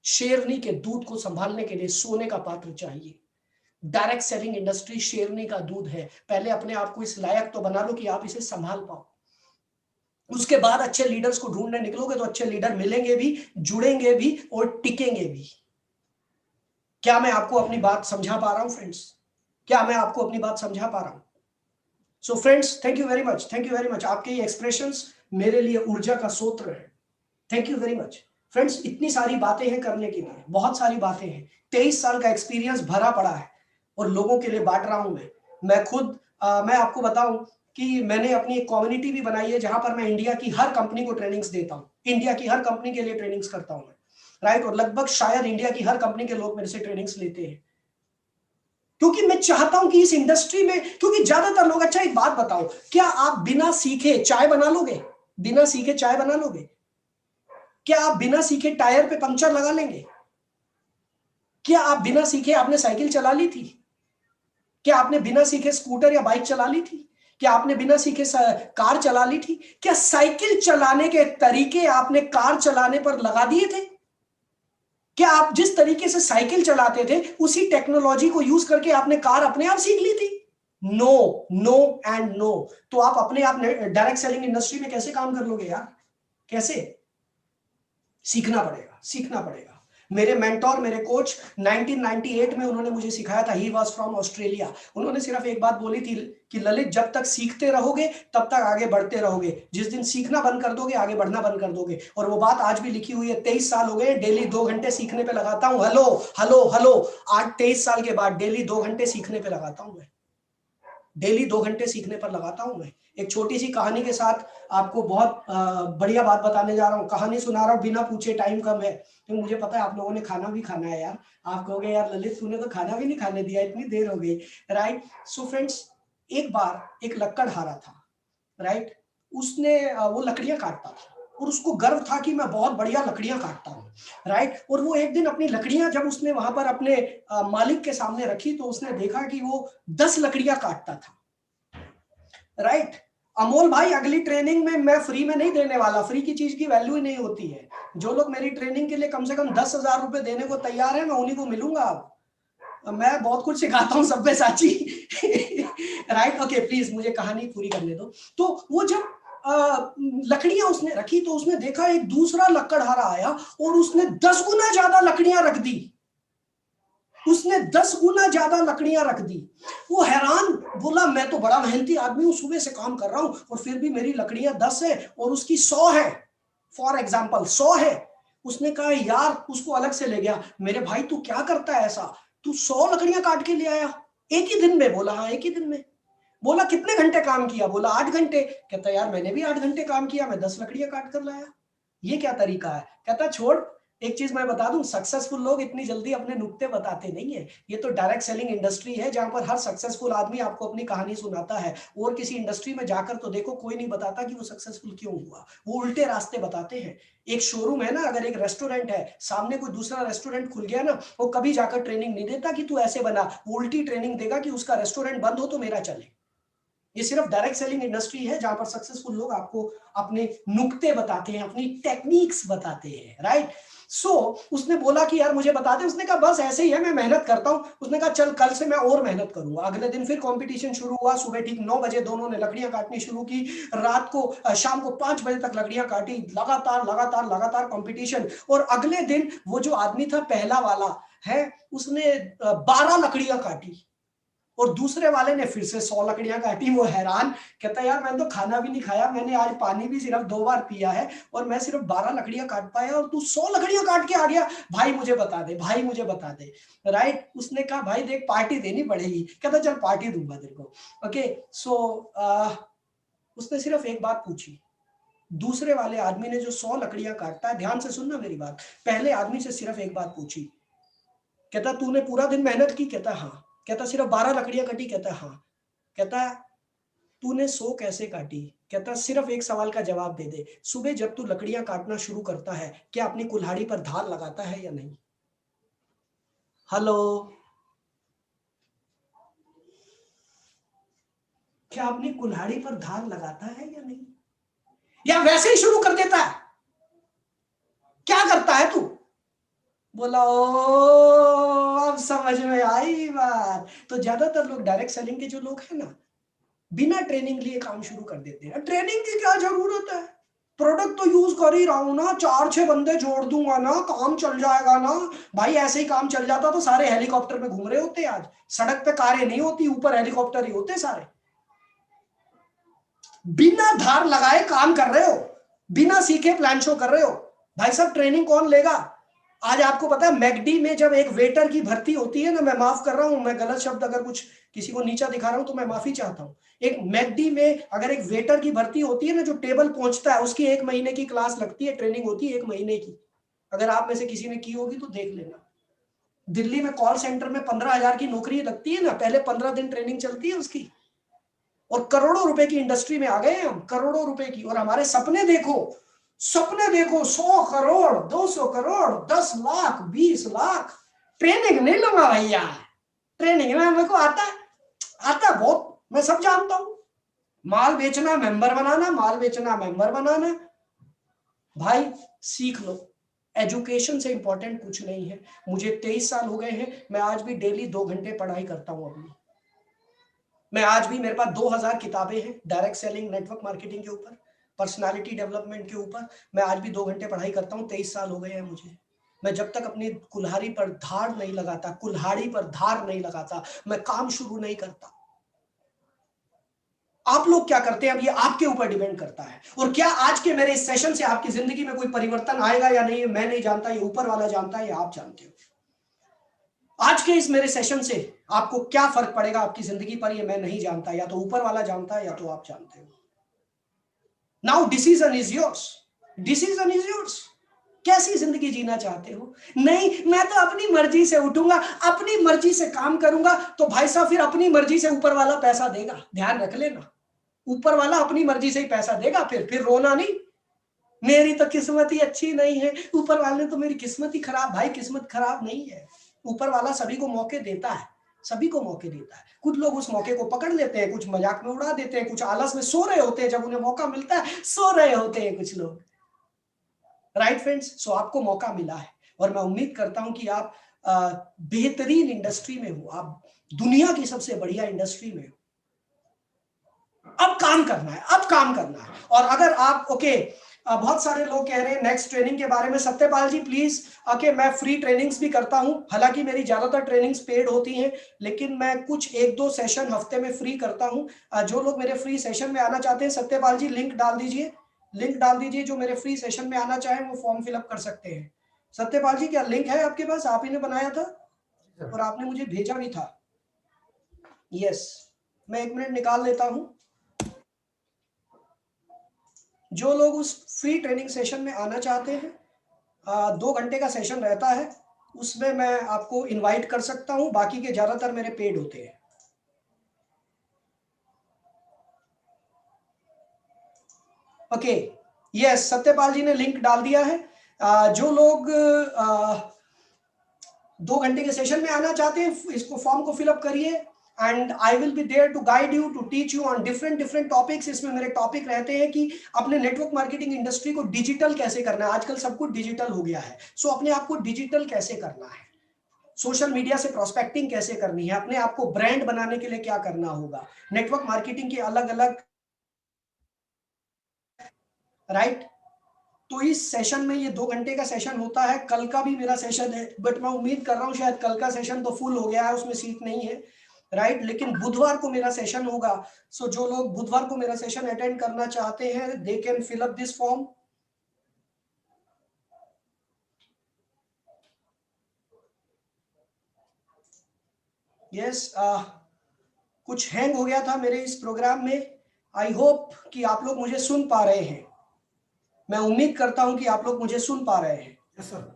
शेरनी के दूध को संभालने के लिए सोने का पात्र चाहिए। डायरेक्ट सेलिंग इंडस्ट्री शेरनी का दूध है। पहले अपने आप को इस लायक तो बना लो कि आप इसे संभाल पाओ। उसके बाद अच्छे लीडर्स को ढूंढने निकलोगे तो अच्छे लीडर मिलेंगे भी, जुड़ेंगे भी और टिकेंगे भी। क्या मैं आपको अपनी बात समझा पा रहा हूं फ्रेंड्स? क्या मैं आपको अपनी बात समझा पा रहा हूं? So friends, thank you very much, thank you very much. आपके ये एक्सप्रेशंस मेरे लिए ऊर्जा का स्रोत है। Thank you very much friends. इतनी सारी बातें हैं करने के लिए, बहुत सारी बातें हैं। 23 साल का एक्सपीरियंस भरा पड़ा है और लोगों के लिए बांट रहा हूं मैं खुद। मैं आपको बताऊं कि मैंने अपनी एक कम्युनिटी भी बनाई है जहां पर मैं इंडिया की हर कंपनी को ट्रेनिंग्स देता हूं। इंडिया की हर कंपनी के लिए ट्रेनिंग्स करता हूं मैं, राइट। और लगभग शायद इंडिया की हर कंपनी के लोग मेरे से ट्रेनिंग्स लेते हैं, क्योंकि मैं चाहता हूं कि इस इंडस्ट्री में, क्योंकि ज्यादातर लोग, अच्छा एक बात बताओ, क्या आप बिना सीखे चाय बना लोगे? बिना सीखे चाय बना लोगे? क्या आप बिना सीखे टायर पे पंक्चर लगा लेंगे? क्या आप बिना सीखे आपने साइकिल चला ली थी? क्या आपने बिना सीखे स्कूटर या बाइक चला ली थी? क्या आपने बिना सीखे कार चला ली थी? क्या साइकिल चलाने के तरीके आपने कार चलाने पर लगा दिए थे? क्या आप जिस तरीके से साइकिल चलाते थे उसी टेक्नोलॉजी को यूज करके आपने कार अपने आप सीख ली थी? No, no and no. तो आप अपने आप डायरेक्ट सेलिंग इंडस्ट्री में कैसे काम कर लोगे यार? कैसे? सीखना पड़ेगा, सीखना पड़ेगा। मेरे मेंटोर, मेरे कोच 1998 में उन्होंने मुझे सिखाया था। He was from Australia. उन्होंने सिर्फ एक बात बोली थी कि ललित, जब तक सीखते रहोगे तब तक आगे बढ़ते रहोगे। जिस दिन सीखना बंद कर दोगे आगे बढ़ना बंद कर दोगे। और वो बात आज भी लिखी हुई है। 23 साल हो गए, डेली 2 घंटे सीखने पे लगाता हूं। हेलो हेलो हेलो, आज 23 साल के बाद डेली 2 घंटे सीखने पे लगाता हूं मैं। डेली 2 घंटे सीखने पर लगाता हूं मैं। एक छोटी सी कहानी के साथ आपको बहुत बढ़िया बात बताने जा रहा हूं। कहानी सुना रहा हूं बिना पूछे, टाइम कम है तो मुझे पता है आप लोगों ने खाना भी खाना है यार। आप कहोगे यार ललित, तूने तो खाना भी नहीं खाने दिया, इतनी देर हो गई, राइट। सो फ्रेंड्स, एक बार एक लकड़हारा था, राइट। उसने वो लकड़ियां काटता था और उसको गर्व था कि मैं बहुत बढ़िया लकड़ियां काटता हूँ, राइट। और वो एक दिन अपनी लकड़ियां जब उसने वहां पर अपने मालिक के सामने रखी तो उसने देखा कि वो 10 लकड़ियां काटता था, राइट। अमोल भाई, अगली ट्रेनिंग में मैं फ्री में नहीं देने वाला। फ्री की चीज की वैल्यू ही नहीं होती है। जो लोग मेरी ट्रेनिंग के लिए कम से कम 10,000 रुपए देने को तैयार है, मैं उन्हीं को मिलूंगा। अब मैं बहुत कुछ सिखाता हूँ सब्यसाची राइट। ओके, प्लीज मुझे कहानी पूरी करने दो। तो वो जब लकड़ियां उसने रखी तो उसने देखा एक दूसरा लकड़हारा आया और उसने 10 गुना ज्यादा लकड़ियां रख दी। उसने 10 गुना ज्यादा लकड़ियां रख दी। वो हैरान, बोला मैं तो बड़ा मेहनती आदमी हूं, सुबह से काम कर रहा हूं और फिर भी मेरी लकड़ियां 10 है और उसकी 100 है। फॉर एग्जाम्पल 100 है। उसने कहा यार, उसको अलग से ले गया, मेरे भाई तू क्या करता है ऐसा, तू 100 लकड़ियां काट के ले आया एक ही दिन में? बोला हाँ, एक ही दिन में। बोला कितने घंटे काम किया? बोला 8 घंटे। कहता यार मैंने भी 8 घंटे काम किया, मैं 10 लकड़ियां काट कर लाया। ये क्या तरीका है? कहता छोड़, एक चीज मैं बता दूं, सक्सेसफुल लोग इतनी जल्दी अपने नुक्ते बताते नहीं है। ये तो डायरेक्ट सेलिंग इंडस्ट्री है जहां पर हर सक्सेसफुल आदमी आपको अपनी कहानी सुनाता है। और किसी इंडस्ट्री में जाकर तो देखो, कोई नहीं बताता कि वो सक्सेसफुल क्यों हुआ। वो उल्टे रास्ते बताते हैं। एक शोरूम है ना, अगर एक रेस्टोरेंट है, सामने कोई दूसरा रेस्टोरेंट खुल गया ना, वो कभी जाकर ट्रेनिंग नहीं देता कि तू ऐसे बना। वो उल्टी ट्रेनिंग देगा कि उसका रेस्टोरेंट बंद हो तो मेरा चले। ये सिर्फ डायरेक्ट सेलिंग इंडस्ट्री है जहां पर सक्सेसफुल लोग आपको अपने नुक्ते बताते हैं, अपनी टेक्निक्स बताते हैं, राइट। सो उसने बोला कि यार मुझे बता दे। उसने कहा बस ऐसे ही है, मैं मेहनत करता हूं। उसने कहा चल कल से मैं और मेहनत करूंगा। अगले दिन फिर कंपटीशन शुरू हुआ। सुबह ठीक 9 बजे दोनों ने लकड़ियां काटनी शुरू की। रात को शाम को 5 बजे तक लकड़ियां काटी। लगातार लगातार लगातार कंपटीशन। और अगले दिन वो जो आदमी था पहला वाला है, उसने 12 लकड़ियां काटी। और दूसरे वाले ने फिर से 100 लकड़ियां काटी। वो हैरान, कहता यार मैंने तो खाना भी नहीं खाया, मैंने आज पानी भी सिर्फ 2 बार पिया है और मैं सिर्फ 12 लकड़ियां काट पाया और तू 100 लकड़ियां काट के आ गया। भाई मुझे बता दे, भाई मुझे बता दे। राइट, उसने कहा भाई देख पार्टी देनी पड़ेगी। कहता चल पार्टी दूंगा तेरे को। ओके, सो उसने सिर्फ एक बात पूछी। दूसरे वाले आदमी ने जो 100 लकड़ियां काटता है, ध्यान से सुनना मेरी बात, पहले आदमी से सिर्फ एक बात पूछी। कहता तूने पूरा दिन मेहनत की? कहता हाँ। कहता सिर्फ 12 लकड़ियां कटी? कहता हाँ। कहता तूने 100 कैसे काटी? कहता सिर्फ एक सवाल का जवाब दे दे, सुबह जब तू लकड़ियां काटना शुरू करता है क्या अपनी कुल्हाड़ी पर धार लगाता है या नहीं? हेलो, क्या अपनी कुल्हाड़ी पर धार लगाता है या नहीं? या वैसे ही शुरू कर देता है? क्या करता है तू? बोला ओ, अब समझ में आई बात। तो ज्यादातर लोग डायरेक्ट सेलिंग के जो लोग हैं ना, बिना ट्रेनिंग लिए काम शुरू कर देते हैं। ट्रेनिंग की क्या जरूरत है, प्रोडक्ट तो यूज कर ही रहा हूं ना, 4-6 बंदे जोड़ दूंगा ना, काम चल जाएगा ना। भाई ऐसे ही काम चल जाता तो सारे हेलीकॉप्टर में घूम रहे होते आज। सड़क पे कारें नहीं होती, ऊपर हेलीकॉप्टर ही होते सारे। बिना धार लगाए काम कर रहे हो, बिना सीखे प्लान शो कर रहे हो। भाई साहब ट्रेनिंग कौन लेगा? आज आपको पता है मैकडी में जब एक वेटर की भर्ती होती है ना, मैं माफ कर रहा हूं, मैं गलत शब्द अगर कुछ किसी को नीचा दिखा रहा हूं तो मैं माफी चाहता हूं। एक मैकडी में अगर एक वेटर की भर्ती होती है ना, जो टेबल पहुंचता है, उसकी 1 महीने की क्लास लगती है, ट्रेनिंग होती है 1 महीने की। अगर आप में से किसी ने की होगी तो देख लेना। दिल्ली में कॉल सेंटर में 15,000 की नौकरी लगती है ना, पहले 15 दिन ट्रेनिंग चलती है उसकी। और करोड़ों रुपए की इंडस्ट्री में आ गए हैं हम, करोड़ों रुपए की। और हमारे सपने देखो, सपने देखो, 100 करोड़, 200 करोड़, 10 लाख, 20 लाख। ट्रेनिंग नहीं लूंगा भैया, ट्रेनिंग में मेरे को आता बहुत, मैं सब जानता हूं। माल बेचना, मेंबर बनाना, माल बेचना, मेंबर बनाना। भाई सीख लो, एजुकेशन से इंपॉर्टेंट कुछ नहीं है। मुझे 23 साल हो गए हैं, मैं आज भी डेली 2 घंटे पढ़ाई करता हूं अपनी। मैं आज भी, मेरे पास 2000 किताबें हैं डायरेक्ट सेलिंग, नेटवर्क मार्केटिंग के ऊपर, पर्सनालिटी डेवलपमेंट के ऊपर। मैं आज भी 2 घंटे पढ़ाई करता हूं, 23 साल हो गए हैं मुझे। मैं जब तक अपनी कुल्हाड़ी पर धार नहीं लगाता, कुल्हाड़ी पर धार नहीं लगाता, मैं काम शुरू नहीं करता। आप लोग क्या करते हैं अब ये आपके ऊपर डिपेंड करता है। और क्या आज के मेरे इस सेशन से आपकी जिंदगी में कोई परिवर्तन आएगा या नहीं, मैं नहीं जानता, ये ऊपर वाला जानता है, या आप जानते हो। आज के इस मेरे सेशन से आपको क्या फर्क पड़ेगा आपकी जिंदगी पर, ये मैं नहीं जानता, या तो ऊपर वाला जानता है या तो आप जानते हो। Now decision is yours, decision is yours. कैसी जिंदगी जीना चाहते हो? नहीं मैं तो अपनी मर्जी से उठूंगा, अपनी मर्जी से काम करूंगा, तो भाई साहब फिर अपनी मर्जी से ऊपर वाला पैसा देगा, ध्यान रख लेना। ऊपर वाला अपनी मर्जी से ही पैसा देगा, फिर रोना नहीं, मेरी तो किस्मत ही अच्छी नहीं है, ऊपर वाले ने तो मेरी किस्मत ही खराब। भाई किस्मत खराब नहीं है, ऊपर वाला सभी को मौके देता है, सभी को मौके देता है। कुछ लोग उस मौके को पकड़ लेते हैं, कुछ मजाक में उड़ा देते हैं, कुछ आलस में सो रहे होते हैं, जब उन्हें मौका मिलता है सो रहे होते हैं कुछ लोग। राइट फ्रेंड्स, सो आपको मौका मिला है और मैं उम्मीद करता हूं कि आप बेहतरीन इंडस्ट्री में हो, आप दुनिया की सबसे बढ़िया इंडस्ट्री में हो। अब काम करना है, अब काम करना है। और अगर आप बहुत सारे लोग कह रहे हैं नेक्स्ट ट्रेनिंग के बारे में, सत्यपाल जी प्लीज। मैं फ्री ट्रेनिंग्स भी करता हूं, हालांकि मेरी ज्यादातर ट्रेनिंग्स पेड होती हैं, लेकिन मैं कुछ 1-2 सेशन हफ्ते में फ्री करता हूं। जो लोग मेरे फ्री सेशन में आना चाहते हैं, सत्यपाल जी लिंक डाल दीजिए, लिंक डाल दीजिए। जो मेरे फ्री सेशन में आना चाहे वो फॉर्म फिलअप कर सकते हैं। सत्यपाल जी क्या लिंक है आपके पास? आप ही ने बनाया था और आपने मुझे भेजा भी था। यस, मैं 1 मिनट निकाल लेता हूं। जो लोग उस फ्री ट्रेनिंग सेशन में आना चाहते हैं, 2 घंटे का सेशन रहता है, उसमें मैं आपको इनवाइट कर सकता हूं, बाकी के ज्यादातर मेरे पेड होते हैं। ओके, यस, सत्यपाल जी ने लिंक डाल दिया है। जो लोग 2 घंटे के सेशन में आना चाहते हैं, इसको फॉर्म को फिलअप करिए and I will be there to guide you, to teach you on different topics। इसमें मेरे टॉपिक रहते हैं कि अपने नेटवर्क मार्केटिंग इंडस्ट्री को डिजिटल कैसे करना है। आजकल सब कुछ डिजिटल हो गया है, सो अपने आप को डिजिटल कैसे करना है, सोशल मीडिया से प्रोस्पेक्टिंग कैसे करनी है, अपने आप को ब्रांड बनाने के लिए क्या करना होगा, नेटवर्क मार्केटिंग के अलग अलग, राइट। तो इस सेशन में, ये 2 घंटे का सेशन होता है, कल का भी मेरा सेशन है, बट मैं उम्मीद कर रहा हूं शायद कल का सेशन तो फुल हो गया है, उसमें सीट नहीं है। राइट, लेकिन बुधवार को मेरा सेशन होगा। सो जो लोग बुधवार को मेरा सेशन अटेंड करना चाहते हैं, they can fill up this form. Yes, कुछ हैंग हो गया था मेरे इस प्रोग्राम में। आई होप कि आप लोग मुझे सुन पा रहे हैं। मैं उम्मीद करता हूं कि आप लोग मुझे सुन पा रहे हैं। Yes sir.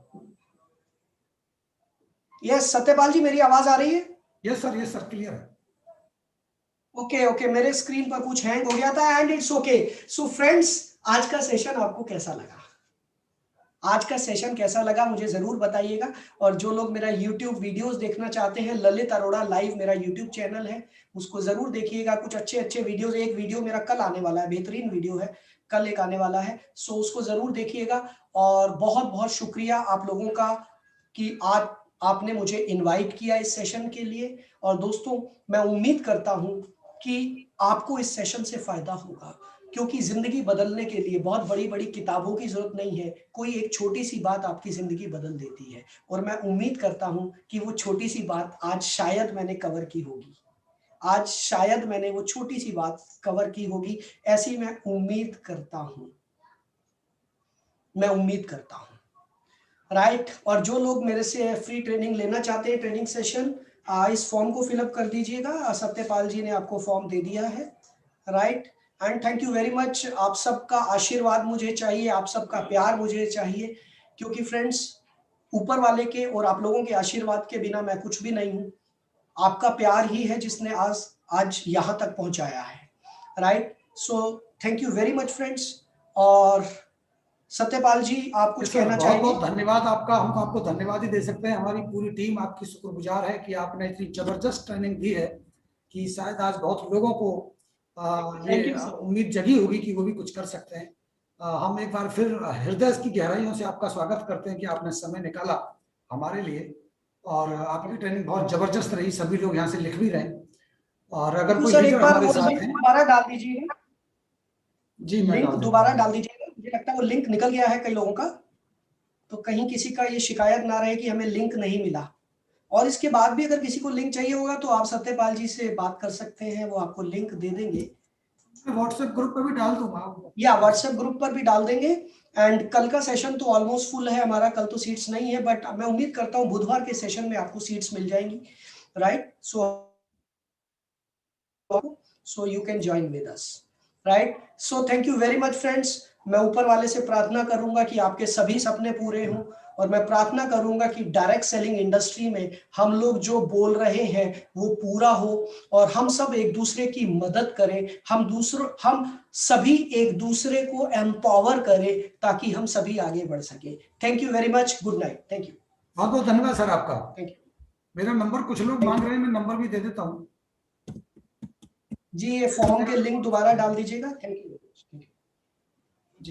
यस सत्यपाल जी, मेरी आवाज आ रही है? यस सर, क्लियर है। ओके ओके, मेरे स्क्रीन पर कुछ हैंग हो गया था and it's okay. So friends, आज का सेशन आपको कैसा लगा? आज का सेशन कैसा लगा मुझे जरूर बताइएगा। और जो लोग मेरा YouTube वीडियोस देखना चाहते हैं, ललित अरोड़ा लाइव मेरा YouTube चैनल है, उसको जरूर देखिएगा। कुछ अच्छे अच्छे वीडियोस, एक वीडियो मेरा कल आने वाला है, बेहतरीन वीडियो है, कल एक आने वाला है, सो उसको जरूर देखिएगा। और बहुत बहुत शुक्रिया आप लोगों का कि आज आपने मुझे इनवाइट किया इस सेशन के लिए। और दोस्तों, मैं उम्मीद करता हूं कि आपको इस सेशन से फायदा होगा, क्योंकि जिंदगी बदलने के लिए बहुत बड़ी बड़ी किताबों की जरूरत नहीं है, कोई एक छोटी सी बात आपकी जिंदगी बदल देती है। और मैं उम्मीद करता हूं कि वो छोटी सी बात आज शायद मैंने कवर की होगी, आज शायद मैंने वो छोटी सी बात कवर की होगी, ऐसी मैं उम्मीद करता हूं, मैं उम्मीद करता हूं। राइट, और जो लोग मेरे से फ्री ट्रेनिंग लेना चाहते हैं, ट्रेनिंग सेशन, इस फॉर्म को फिलअप कर दीजिएगा। सत्यपाल जी ने आपको फॉर्म दे दिया है। Right, and thank you very much. आप सबका आशीर्वाद मुझे चाहिए, आप सबका प्यार मुझे चाहिए, क्योंकि फ्रेंड्स, ऊपर वाले के और आप लोगों के आशीर्वाद के बिना मैं कुछ भी नहीं हूं। आपका प्यार ही है जिसने आज आज यहां तक पहुंचाया है। Right, so thank you very much friends. और सत्यपाल जी, आप कुछ यस सर, कहना बहुत चाहेंगे? बहुत धन्यवाद आपका। हम तो आपको धन्यवाद ही दे सकते हैं। हमारी पूरी टीम आपकी शुक्रगुजार है कि आपने इतनी जबरदस्त ट्रेनिंग दी है कि शायद आज बहुत लोगों को थैंक ये यू सर। उम्मीद जगी होगी कि वो भी कुछ कर सकते हैं। हम एक बार फिर हृदय की गहराइयों से आपका स्वागत करते हैं कि आपने समय निकाला हमारे लिए। और आपकी ट्रेनिंग बहुत जबरदस्त रही, सभी लोग यहाँ से लिख भी रहे हैं। और अगर तो कोई सर एक लीडर बार हमारे वो साथ लिंक हैं। दोबारा डाल दीजिएगा, जी, मैं लिंक डाल देता दोबारा हूँ। डाल दीजिएगा। मुझे लगता है वो लिंक निकल गया है कई लोगों का, तो कहीं किसी का ये शिकायत ना रहे कि हमें लिंक नहीं मिला। और इसके बाद भी अगर किसी को लिंक चाहिए होगा तो आप सत्यपाल जी से बात कर सकते हैं, वो आपको लिंक दे देंगे। मैं व्हाट्सएप ग्रुप पे भी डाल दूंगा। या व्हाट्सएप ग्रुप पर भी डाल देंगे। एंड कल का सेशन तो ऑलमोस्ट फुल है हमारा, कल तो सीट्स नहीं है, बट मैं उम्मीद करता हूँ बुधवार के सेशन में आपको सीट्स मिल जाएंगी। Right, so you can join with us. Right, so thank you very much friends। मैं ऊपर वाले से प्रार्थना करूंगा कि आपके सभी सपने पूरे हों, और मैं प्रार्थना करूंगा कि डायरेक्ट सेलिंग इंडस्ट्री में हम लोग जो बोल रहे हैं वो पूरा हो, और हम सब एक दूसरे की मदद करें, हम सभी एक दूसरे को एम्पावर करें, ताकि हम सभी आगे बढ़ सके। Thank you very much, good night, thank you. बहुत बहुत धन्यवाद सर आपका। Thank you. मेरा नंबर कुछ लोग मांग रहे हैं, मैं नंबर भी दे देता हूँ। जी, ये फॉर्म के लिंक दोबारा डाल दीजिएगा। Thank you.